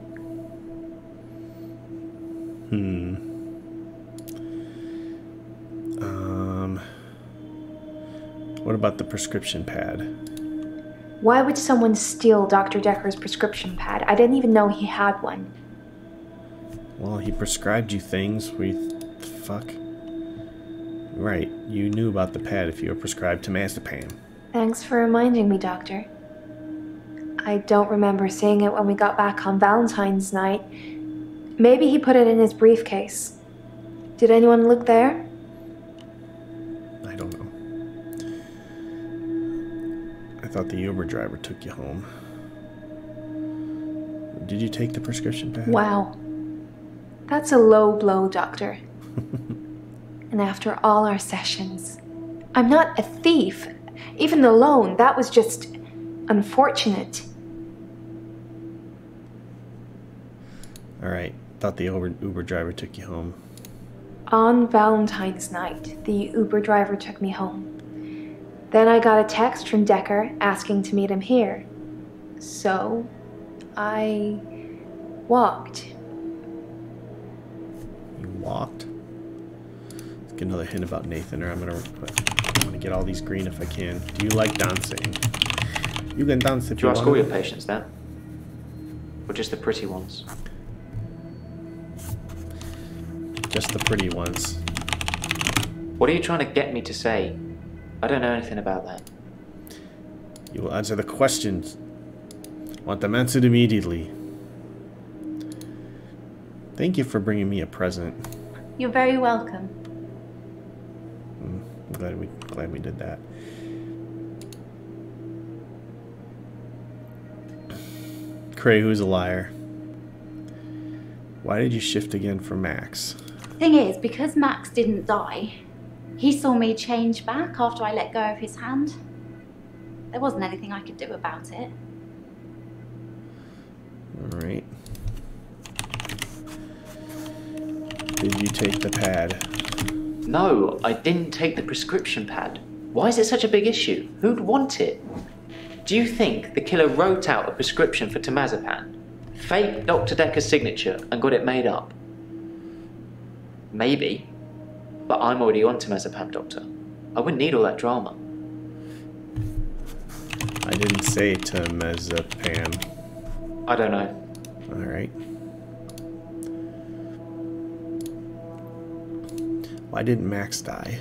What about the prescription pad? Why would someone steal Dr. Dekker's prescription pad? I didn't even know he had one. Well, he prescribed you things. Fuck. Right, you knew about the pad if you were prescribed to Mazepam. Thanks for reminding me, Doctor. I don't remember seeing it when we got back on Valentine's night. Maybe he put it in his briefcase. Did anyone look there? I don't know. I thought the Uber driver took you home. Did you take the prescription pad? Wow. That's a low blow, Doctor. And after all our sessions, I'm not a thief. Even the loan, that was just unfortunate. Alright, thought the Uber driver took you home. On Valentine's night, the Uber driver took me home. Then I got a text from Dekker asking to meet him here. So, I walked. You walked? Let's get another hint about Nathan, or I'm gonna get all these green if I can. Do you like dancing? You can dance if Do you want. ask all your patients that? Or just the pretty ones? Just the pretty ones. What are you trying to get me to say? I don't know anything about that. You will answer the questions. Want them answered immediately. Thank you for bringing me a present. You're very welcome. I'm glad we did that. Cray, who's a liar? Why did you shift again for Max? Thing is, because Max didn't die, he saw me change back after I let go of his hand. There wasn't anything I could do about it. Alright. Did you take the pad? No, I didn't take the prescription pad. Why is it such a big issue? Who'd want it? Do you think the killer wrote out a prescription for temazepam, faked Dr. Dekker's signature, and got it made up? Maybe. But I'm already on temazepam, Doctor. I wouldn't need all that drama. I didn't say temazepam. I don't know. Alright. Why didn't Max die?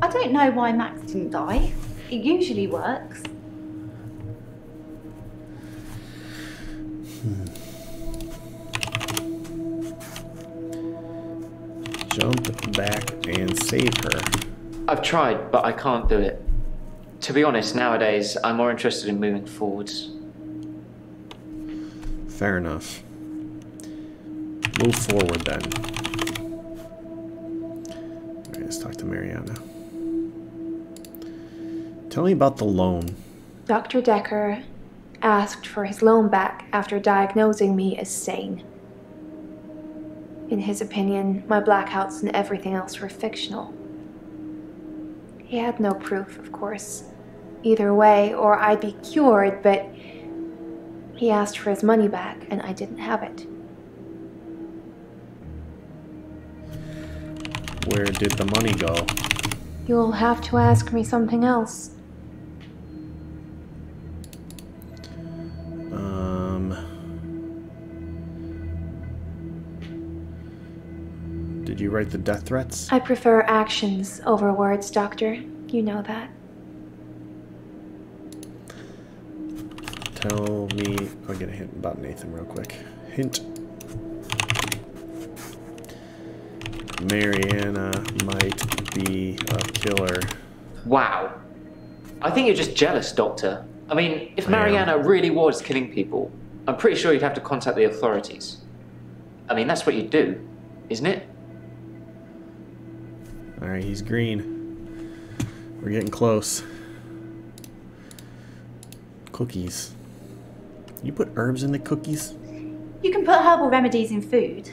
I don't know why Max didn't die. It usually works. Jump back and save her. I've tried, but I can't do it. To be honest, nowadays, I'm more interested in moving forwards. Fair enough. Move forward then. Alright, let's talk to Mariana. Tell me about the loan. Dr. Dekker asked for his loan back after diagnosing me as sane. In his opinion, my blackouts and everything else were fictional. He had no proof, of course, either way, or I'd be cured, but he asked for his money back, and I didn't have it. Where did the money go? You'll have to ask me something else. Did you write the death threats? I prefer actions over words, Doctor. You know that. Tell me... I'll get a hint about Nathan real quick. Hint. Mariana might be a killer. Wow. I think you're just jealous, Doctor. I mean, if Mariana really was killing people, I'm pretty sure you'd have to contact the authorities. I mean, that's what you'd do, isn't it? Alright, he's green. We're getting close. Cookies. You put herbs in the cookies? You can put herbal remedies in food.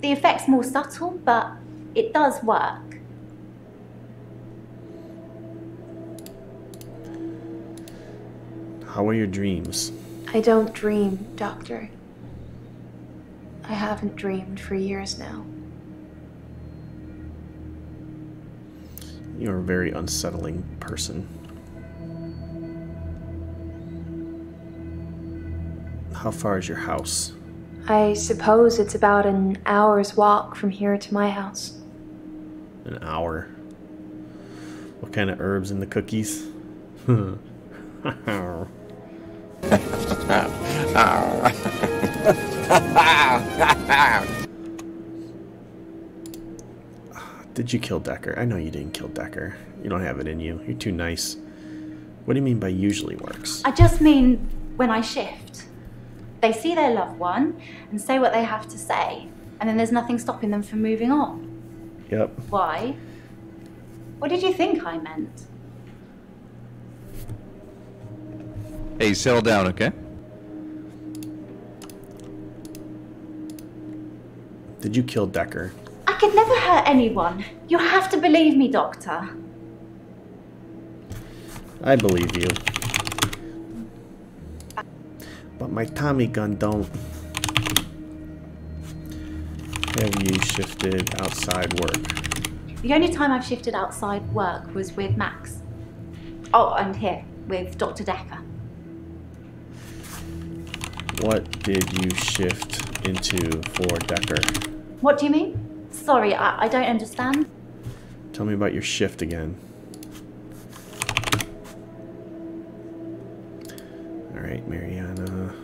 The effect's more subtle, but it does work. How are your dreams? I don't dream, Doctor. I haven't dreamed for years now. You're a very unsettling person. How far is your house? I suppose it's about an hour's walk from here to my house. An hour. What kind of herbs in the cookies? Did you kill Dekker? I know you didn't kill Dekker. You don't have it in you. You're too nice. What do you mean by usually works? I just mean when I shift. They see their loved one and say what they have to say, and then there's nothing stopping them from moving on. Yep. Why? What did you think I meant? Hey, settle down, okay? Did you kill Dekker? I could never hurt anyone. You have to believe me, Doctor. I believe you. But my Tommy gun don't. Have you shifted outside work? The only time I've shifted outside work was with Max. Oh, and here, with Dr. Dekker. What did you shift into for Dekker? What do you mean? Sorry, I don't understand. Tell me about your shift again. Alright, Mariana.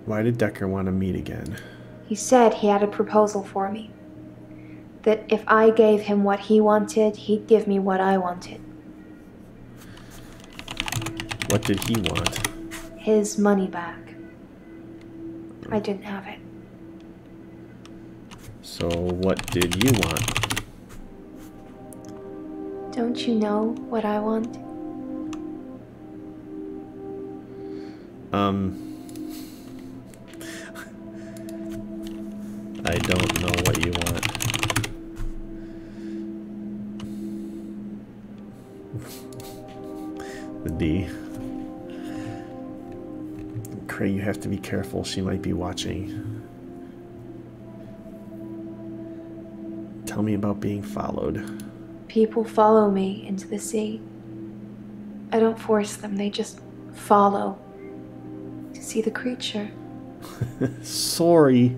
Why did Dekker want to meet again? He said he had a proposal for me. That if I gave him what he wanted, he'd give me what I wanted. What did he want? His money back. I didn't have it. So what did you want? Don't you know what I want? I don't know what you want. The D. Cray, you have to be careful. She might be watching. Tell me about being followed. People follow me into the sea. I don't force them, they just follow to see the creature. Sorry.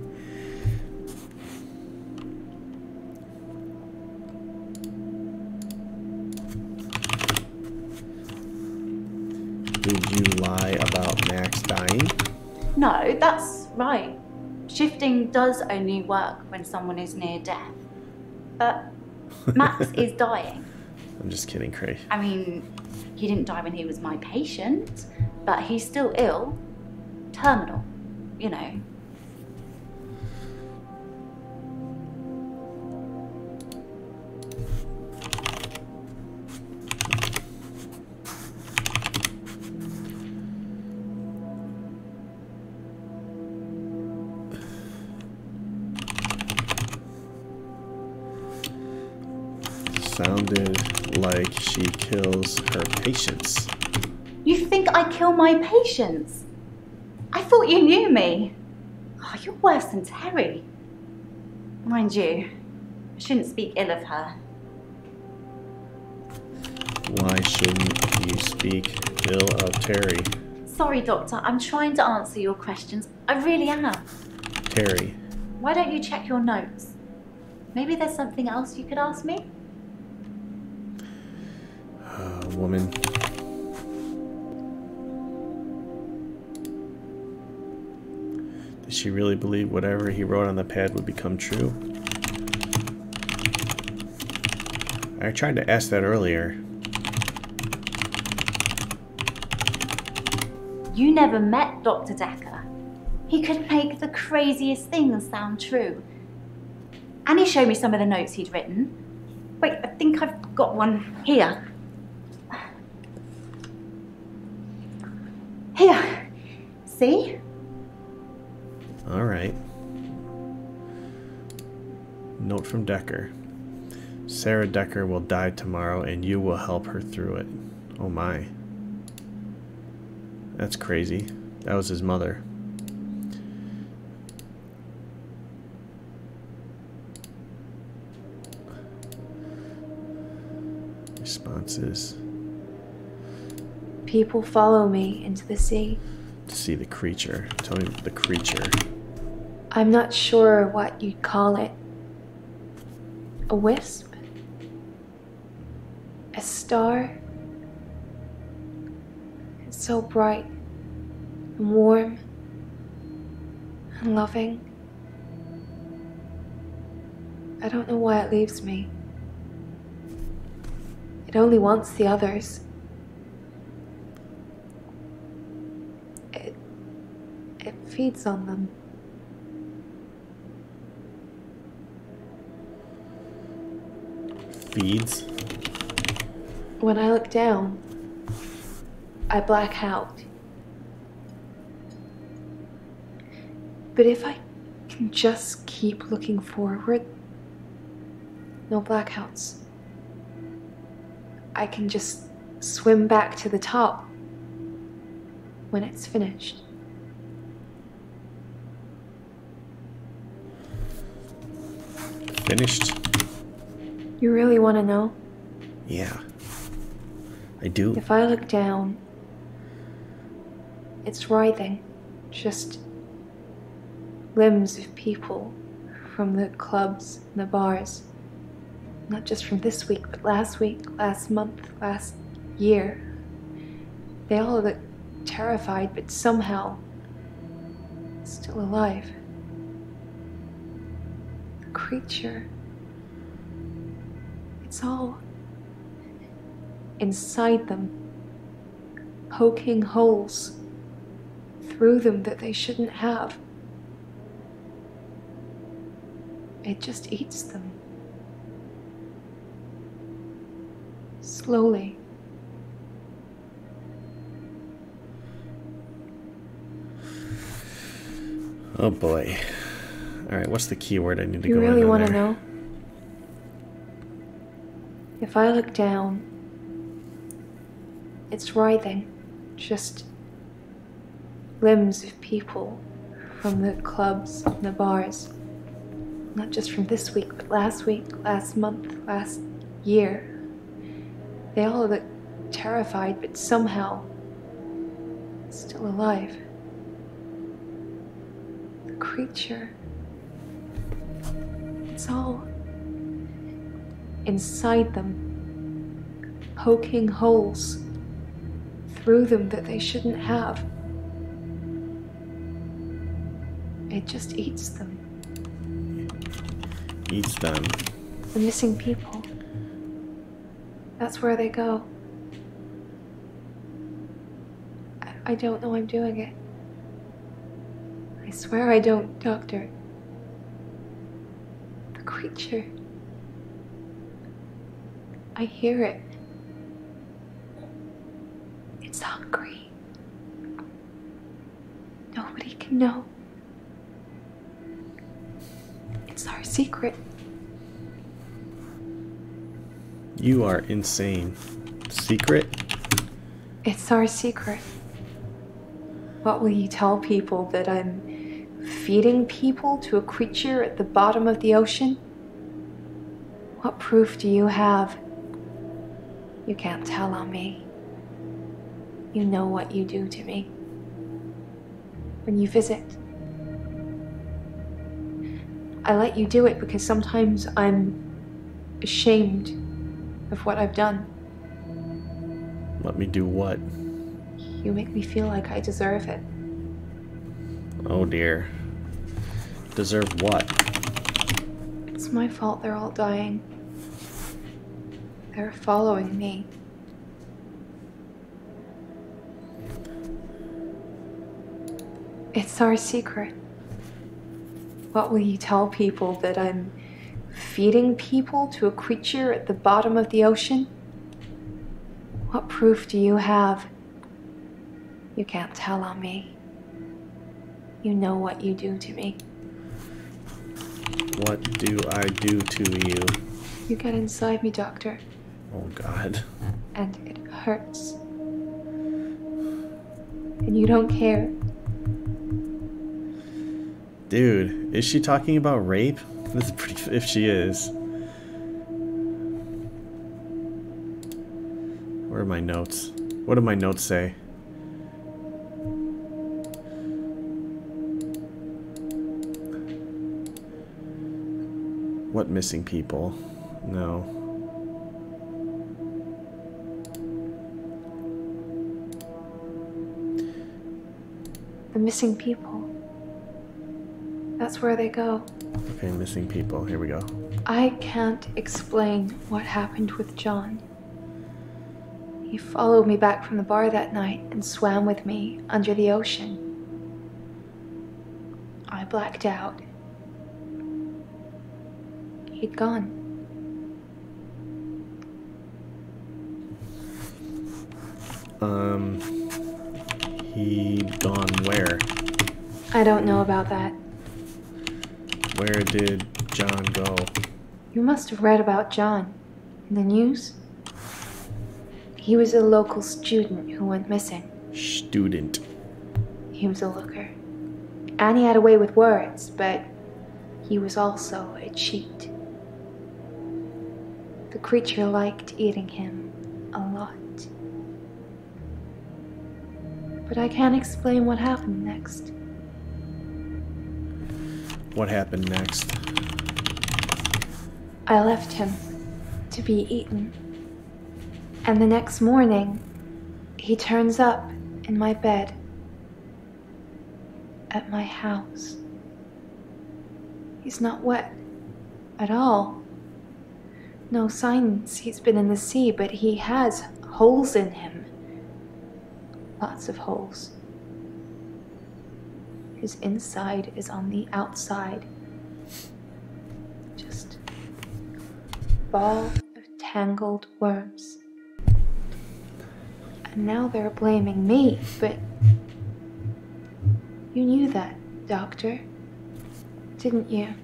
Did you lie about Max dying? No, that's right. Shifting does only work when someone is near death. But Max is dying. I'm just kidding, Cray. I mean, he didn't die when he was my patient, but he's still ill. Terminal, you know. Sounded like she kills her patients. You think I kill my patients? I thought you knew me. Oh, you're worse than Terry. Mind you, I shouldn't speak ill of her. Why shouldn't you speak ill of Terry? Sorry, Doctor, I'm trying to answer your questions. I really am. Terry. Why don't you check your notes? Maybe there's something else you could ask me? Woman. Did she really believe whatever he wrote on the pad would become true? I tried to ask that earlier. You never met Dr. Dekker. He could make the craziest things sound true. And he showed me some of the notes he'd written. Wait, I think I've got one here. Here. See? All right. Note from Dekker. Sarah Dekker will die tomorrow and you will help her through it. Oh my. That's crazy. That was his mother. Responses. People follow me into the sea. To see the creature. Tell me the creature. I'm not sure what you'd call it. A wisp? A star? It's so bright and warm and loving. I don't know why it leaves me. It only wants the others. It feeds on them. Feeds? When I look down, I black out. But if I can just keep looking forward, no blackouts. I can just swim back to the top when it's finished. Finished? You really want to know? Yeah. I do. If I look down, it's writhing, just limbs of people from the clubs and the bars. Not just from this week, but last week, last month, last year. They all look terrified, but somehow still alive. The creature, it's all inside them, poking holes through them that they shouldn't have. It just eats them. Slowly. Oh boy. Alright, what's the keyword I need to You go in really on want to there? know? If I look down, it's writhing, just limbs of people from the clubs and the bars. Not just from this week, but last week, last month, last year. They all look terrified, but somehow still alive. The creature, it's all inside them, poking holes through them that they shouldn't have. It just eats them. Eats them. The missing people. That's where they go. I don't know I'm doing it. I swear I don't, Doctor. The creature. I hear it. It's hungry. Nobody can know. It's our secret. You are insane. Secret? It's our secret. What will you tell people, that I'm feeding people to a creature at the bottom of the ocean? What proof do you have? You can't tell on me. You know what you do to me. When you visit, I let you do it because sometimes I'm ashamed of what I've done. Let me do what? You make me feel like I deserve it. Oh dear. Deserve what? It's my fault they're all dying. They're following me. It's our secret. What will you tell people, that I'm feeding people to a creature at the bottom of the ocean? What proof do you have? You can't tell on me. You know what you do to me. What do I do to you? You get inside me, Doctor. Oh God. And it hurts. And you don't care. Dude, is she talking about rape? This is pretty, if she is. Where are my notes? What do my notes say? What missing people? No. The missing people. That's where they go. Okay, missing people. Here we go. I can't explain what happened with John. He followed me back from the bar that night and swam with me under the ocean. I blacked out. He'd gone. He'd gone where? I don't know about that. Where did John go? You must have read about John in the news. He was a local student who went missing. Student. He was a looker. And he had a way with words, but he was also a cheat. The creature liked eating him a lot. But I can't explain what happened next. What happened next? I left him to be eaten. And the next morning, he turns up in my bed at my house. He's not wet at all. No signs he's been in the sea, but he has holes in him. Lots of holes. His inside is on the outside. Just a ball of tangled worms. And now they're blaming me, but you knew that, Doctor, didn't you?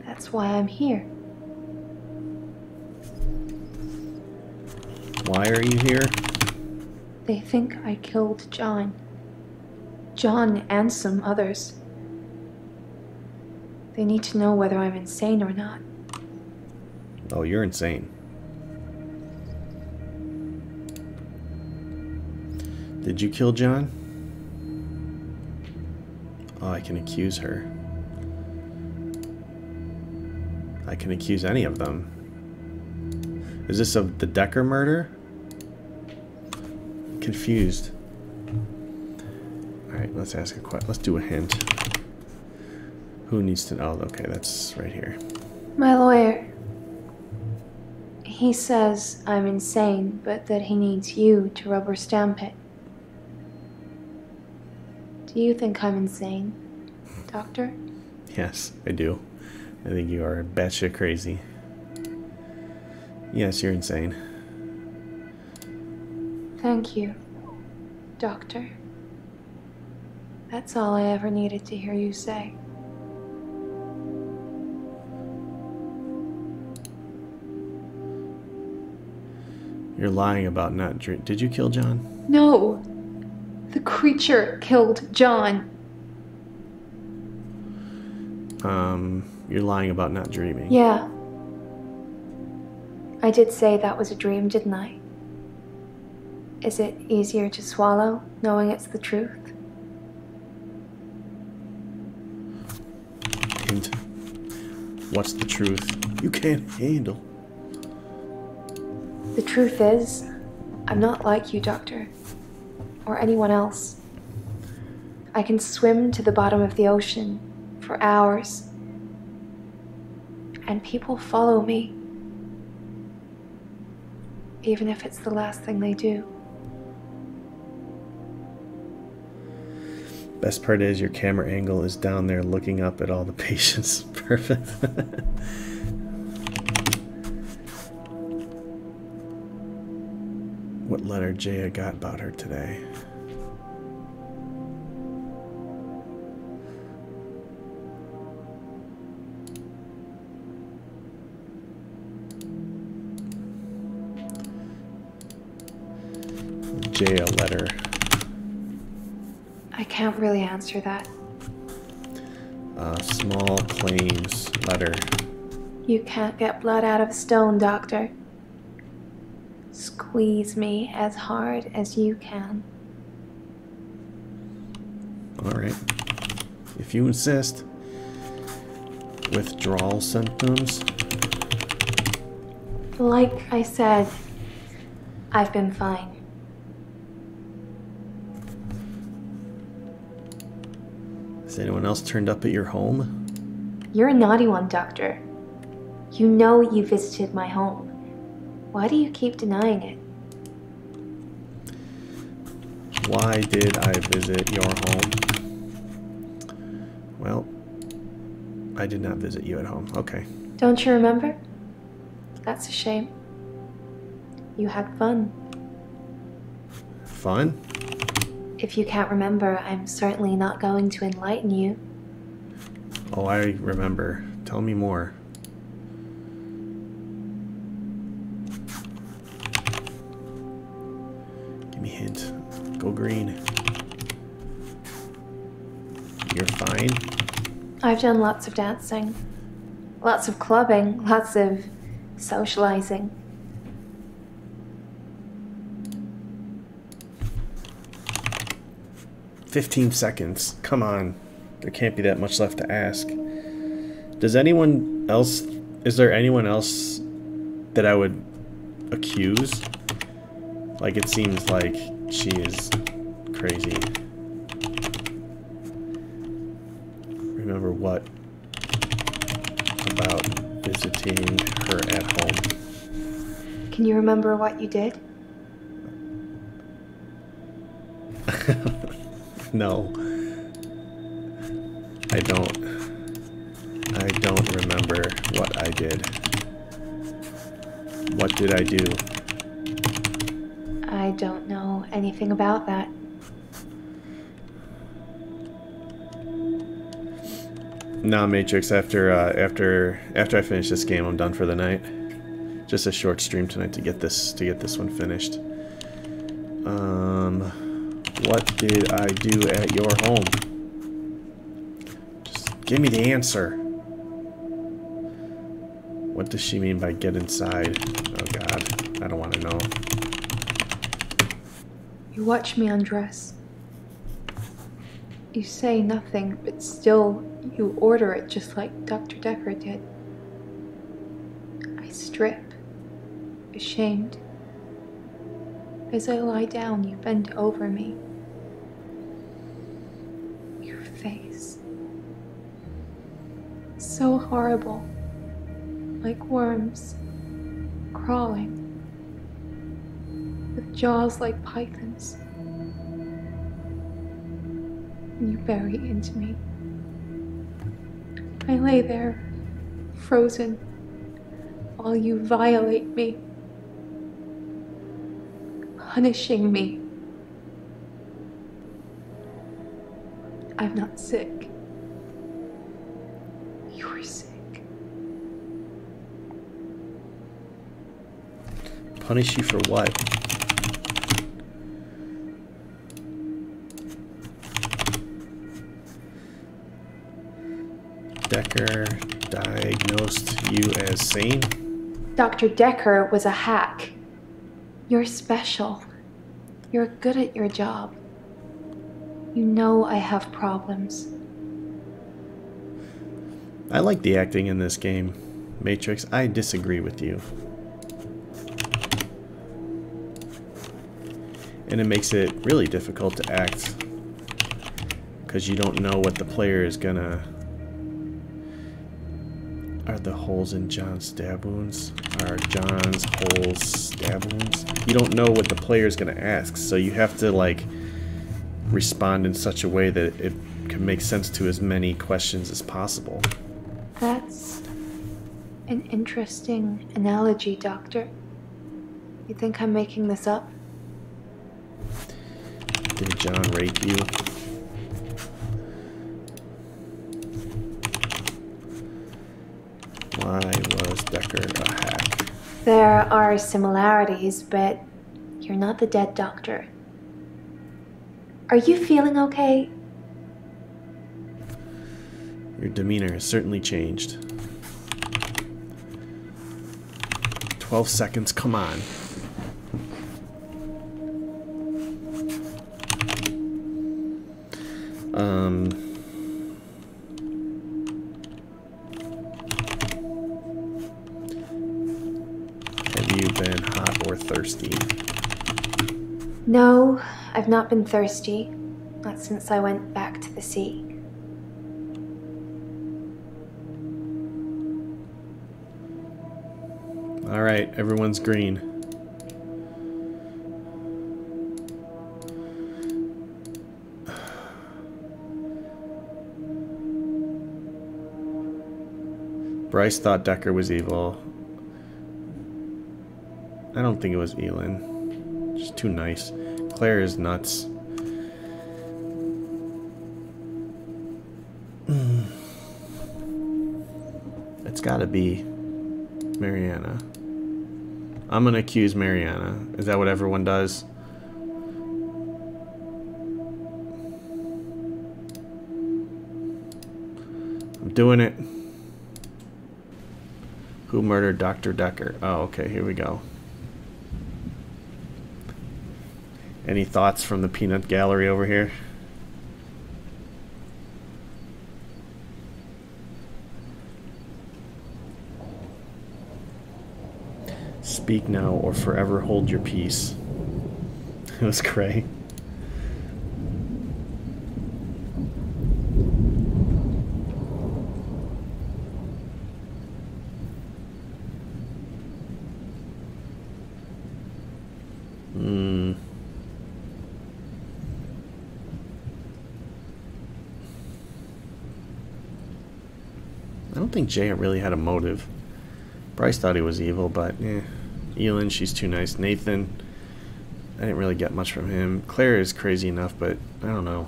That's why I'm here. Why are you here? They think I killed John. John and some others. They need to know whether I'm insane or not. Oh, you're insane. Did you kill John? Oh, I can accuse her. I can accuse any of them. Is this of the Dekker murder? Confused. Alright, let's ask a question. Let's do a hint. Who needs to know? Oh, okay, that's right here. My lawyer. He says I'm insane, but that he needs you to rubber stamp it. Do you think I'm insane, Doctor? Yes, I do. I think you are batshit crazy. Yes, you're insane. Thank you, Doctor. That's all I ever needed to hear you say. You're lying about not drink. Did you kill John? No! The creature killed John. You're lying about not dreaming. Yeah. I did say that was a dream, didn't I? Is it easier to swallow, knowing it's the truth? Hint. What's the truth? You can't handle. The truth is, I'm not like you, Doctor. Or anyone else. I can swim to the bottom of the ocean for hours. And people follow me. Even if it's the last thing they do. Best part is your camera angle is down there looking up at all the patients. Perfect. What letter Jaya got about her today? Jaya letter. I can't really answer that. Small claims letter. You can't get blood out of a stone, Doctor. Squeeze me as hard as you can. Alright. If you insist. Withdrawal symptoms. Like I said, I've been fine. Has anyone else turned up at your home? You're a naughty one, Doctor. You know you visited my home. Why do you keep denying it? Why did I visit your home? Well, I did not visit you at home. Okay. Don't you remember? That's a shame. You had fun. Fun? If you can't remember, I'm certainly not going to enlighten you. Oh, I remember. Tell me more. Give me a hint. Go green. You're fine? I've done lots of dancing, lots of clubbing, lots of socializing. "15 seconds. Come on. There can't be that much left to ask. Does anyone else... Is there anyone else that I would accuse? Like, it seems like she is crazy. Remember what about visiting her at home? Can you remember what you did? No. I don't remember what I did. What did I do? I don't know anything about that. Nah, Matrix, after I finish this game, I'm done for the night. Just a short stream tonight to get this one finished. What did I do at your home? Just give me the answer. What does she mean by get inside? Oh god, I don't want to know. You watch me undress. You say nothing, but still you order it just like Dr. Dekker did. I strip, ashamed. As I lie down, you bend over me. Your face. So horrible. Like worms. Crawling. With jaws like pythons. And you bury into me. I lay there, frozen, while you violate me. Punishing me. I'm not sick. You're sick. Punish you for what? Dekker diagnosed you as sane? Dr. Dekker was a hack. You're special. You're good at your job. You know I have problems. I like the acting in this game, Matrix. I disagree with you. And it makes it really difficult to act because you don't know what the player is gonna... Are the holes in John's stab wounds? Are John's holes stab wounds? You don't know what the player is gonna ask, so you have to like respond in such a way that it can make sense to as many questions as possible. That's an interesting analogy, Doctor. You think I'm making this up? Did John rape you? Why was Dekker a hack? There are similarities, but you're not the dead doctor. Are you feeling okay? Your demeanor has certainly changed. 12 seconds, come on. Have you been hot or thirsty? No, I've not been thirsty. Not since I went back to the sea. Alright, everyone's green. Bryce thought Dekker was evil. I don't think it was Elin. Just too nice. Claire is nuts. It's gotta be Mariana. I'm gonna accuse Mariana. Is that what everyone does? I'm doing it. Who murdered Dr. Dekker? Oh, okay, here we go. Any thoughts from the peanut gallery over here? Speak now or forever hold your peace. It was great. I don't think Jay really had a motive. Bryce thought he was evil, but Elin, she's too nice. Nathan, I didn't really get much from him. Claire is crazy enough, but I don't know.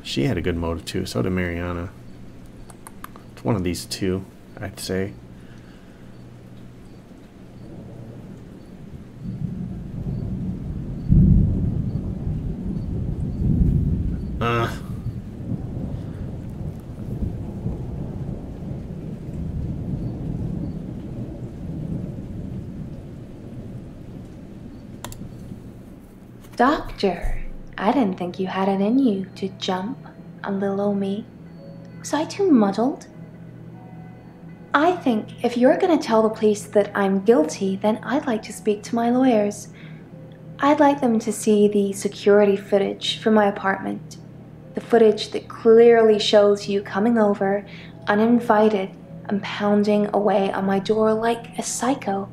She had a good motive too, so did Mariana. It's one of these two, I'd say. Doctor, I didn't think you had it in you to jump on little old me. Was I too muddled? I think if you're going to tell the police that I'm guilty, then I'd like to speak to my lawyers. I'd like them to see the security footage from my apartment. The footage that clearly shows you coming over, uninvited, and pounding away on my door like a psycho.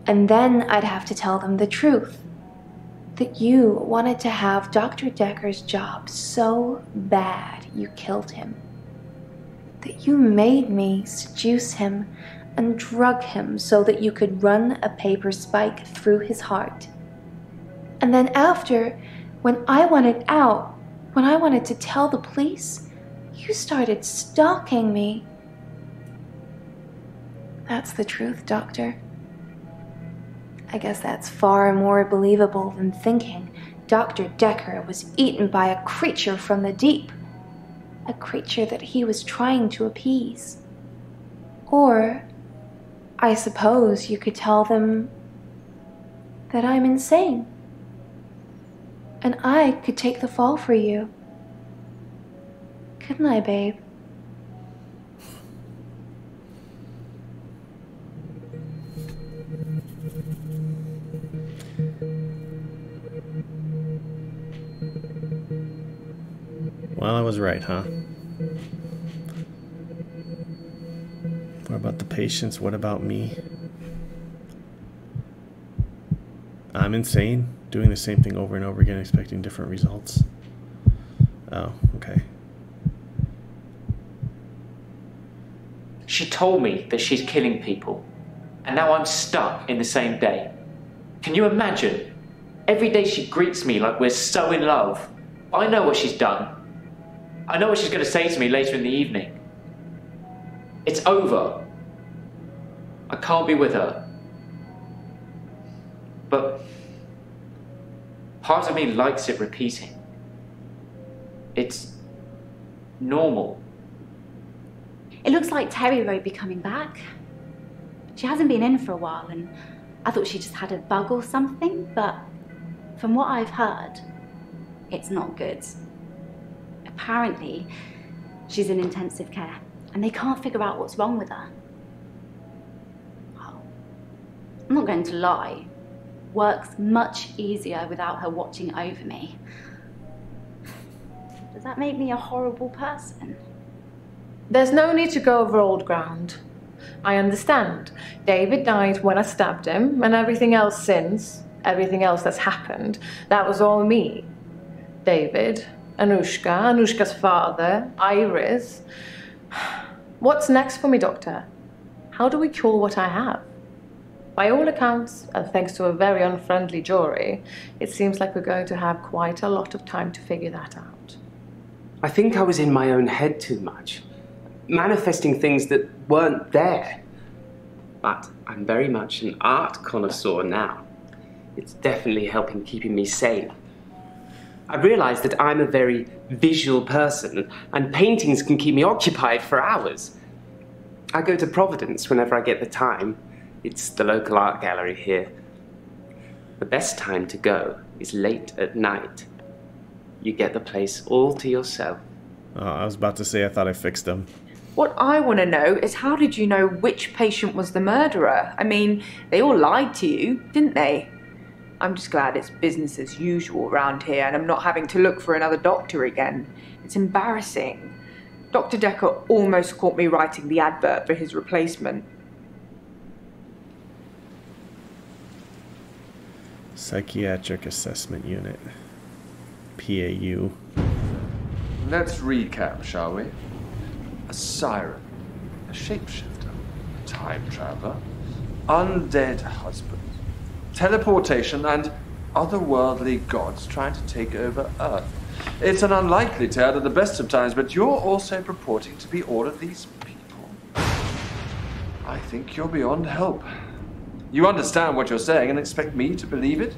And then I'd have to tell them the truth. That you wanted to have Dr. Dekker's job so bad you killed him. That you made me seduce him and drug him so that you could run a paper spike through his heart. And then after, when I wanted out, when I wanted to tell the police, you started stalking me. That's the truth, Doctor. I guess that's far more believable than thinking Dr. Dekker was eaten by a creature from the deep. A creature that he was trying to appease. Or, I suppose you could tell them that I'm insane. And I could take the fall for you. Couldn't I, babe? Well, I was right, huh? What about the patients? What about me? I'm insane, doing the same thing over and over again, expecting different results. Oh, okay. She told me that she's killing people, and now I'm stuck in the same day. Can you imagine? Every day she greets me like we're so in love. I know what she's done. I know what she's going to say to me later in the evening. It's over. I can't be with her. But part of me likes it repeating. It's normal. It looks like Terry won't be coming back. She hasn't been in for a while, and I thought she just had a bug or something, but from what I've heard, it's not good. Apparently, she's in intensive care, and they can't figure out what's wrong with her. Oh, I'm not going to lie. Work's much easier without her watching over me. Does that make me a horrible person? There's no need to go over old ground. I understand. David died when I stabbed him, and everything else since, everything else that's happened, that was all me. David, Anushka's father, Iris. What's next for me, Doctor? How do we cure what I have? By all accounts, and thanks to a very unfriendly jury, it seems like we're going to have quite a lot of time to figure that out. I think I was in my own head too much, manifesting things that weren't there. But I'm very much an art connoisseur now. It's definitely helping keeping me sane. I realized that I'm a very visual person, and paintings can keep me occupied for hours. I go to Providence whenever I get the time. It's the local art gallery here. The best time to go is late at night. You get the place all to yourself. Oh, I was about to say I thought I fixed them. What I want to know is how did you know which patient was the murderer? I mean, they all lied to you, didn't they? I'm just glad it's business as usual around here and I'm not having to look for another doctor again. It's embarrassing. Dr. Dekker almost caught me writing the advert for his replacement. Psychiatric Assessment Unit. PAU. Let's recap, shall we? A siren, a shapeshifter, a time traveler, undead husband, teleportation, and otherworldly gods trying to take over Earth. It's an unlikely tale at the best of times, but you're also purporting to be all of these people. I think you're beyond help. You understand what you're saying and expect me to believe it?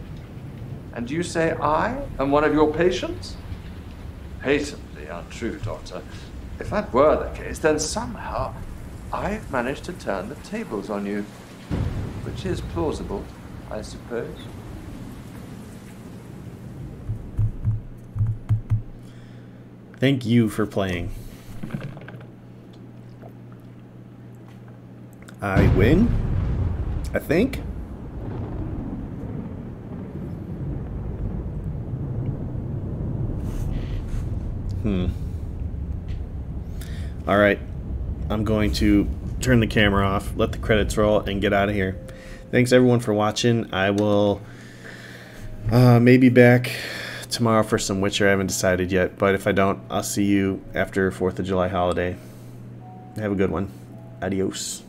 And you say I am one of your patients? Patently untrue, Doctor. If that were the case, then somehow I've managed to turn the tables on you. Which is plausible, I suppose. Thank you for playing. I win, I think. All right, I'm going to turn the camera off, let the credits roll, and get out of here. Thanks everyone for watching. I will maybe back tomorrow for some Witcher. I haven't decided yet, but if I don't, I'll see you after 4th of July holiday. Have a good one. Adios.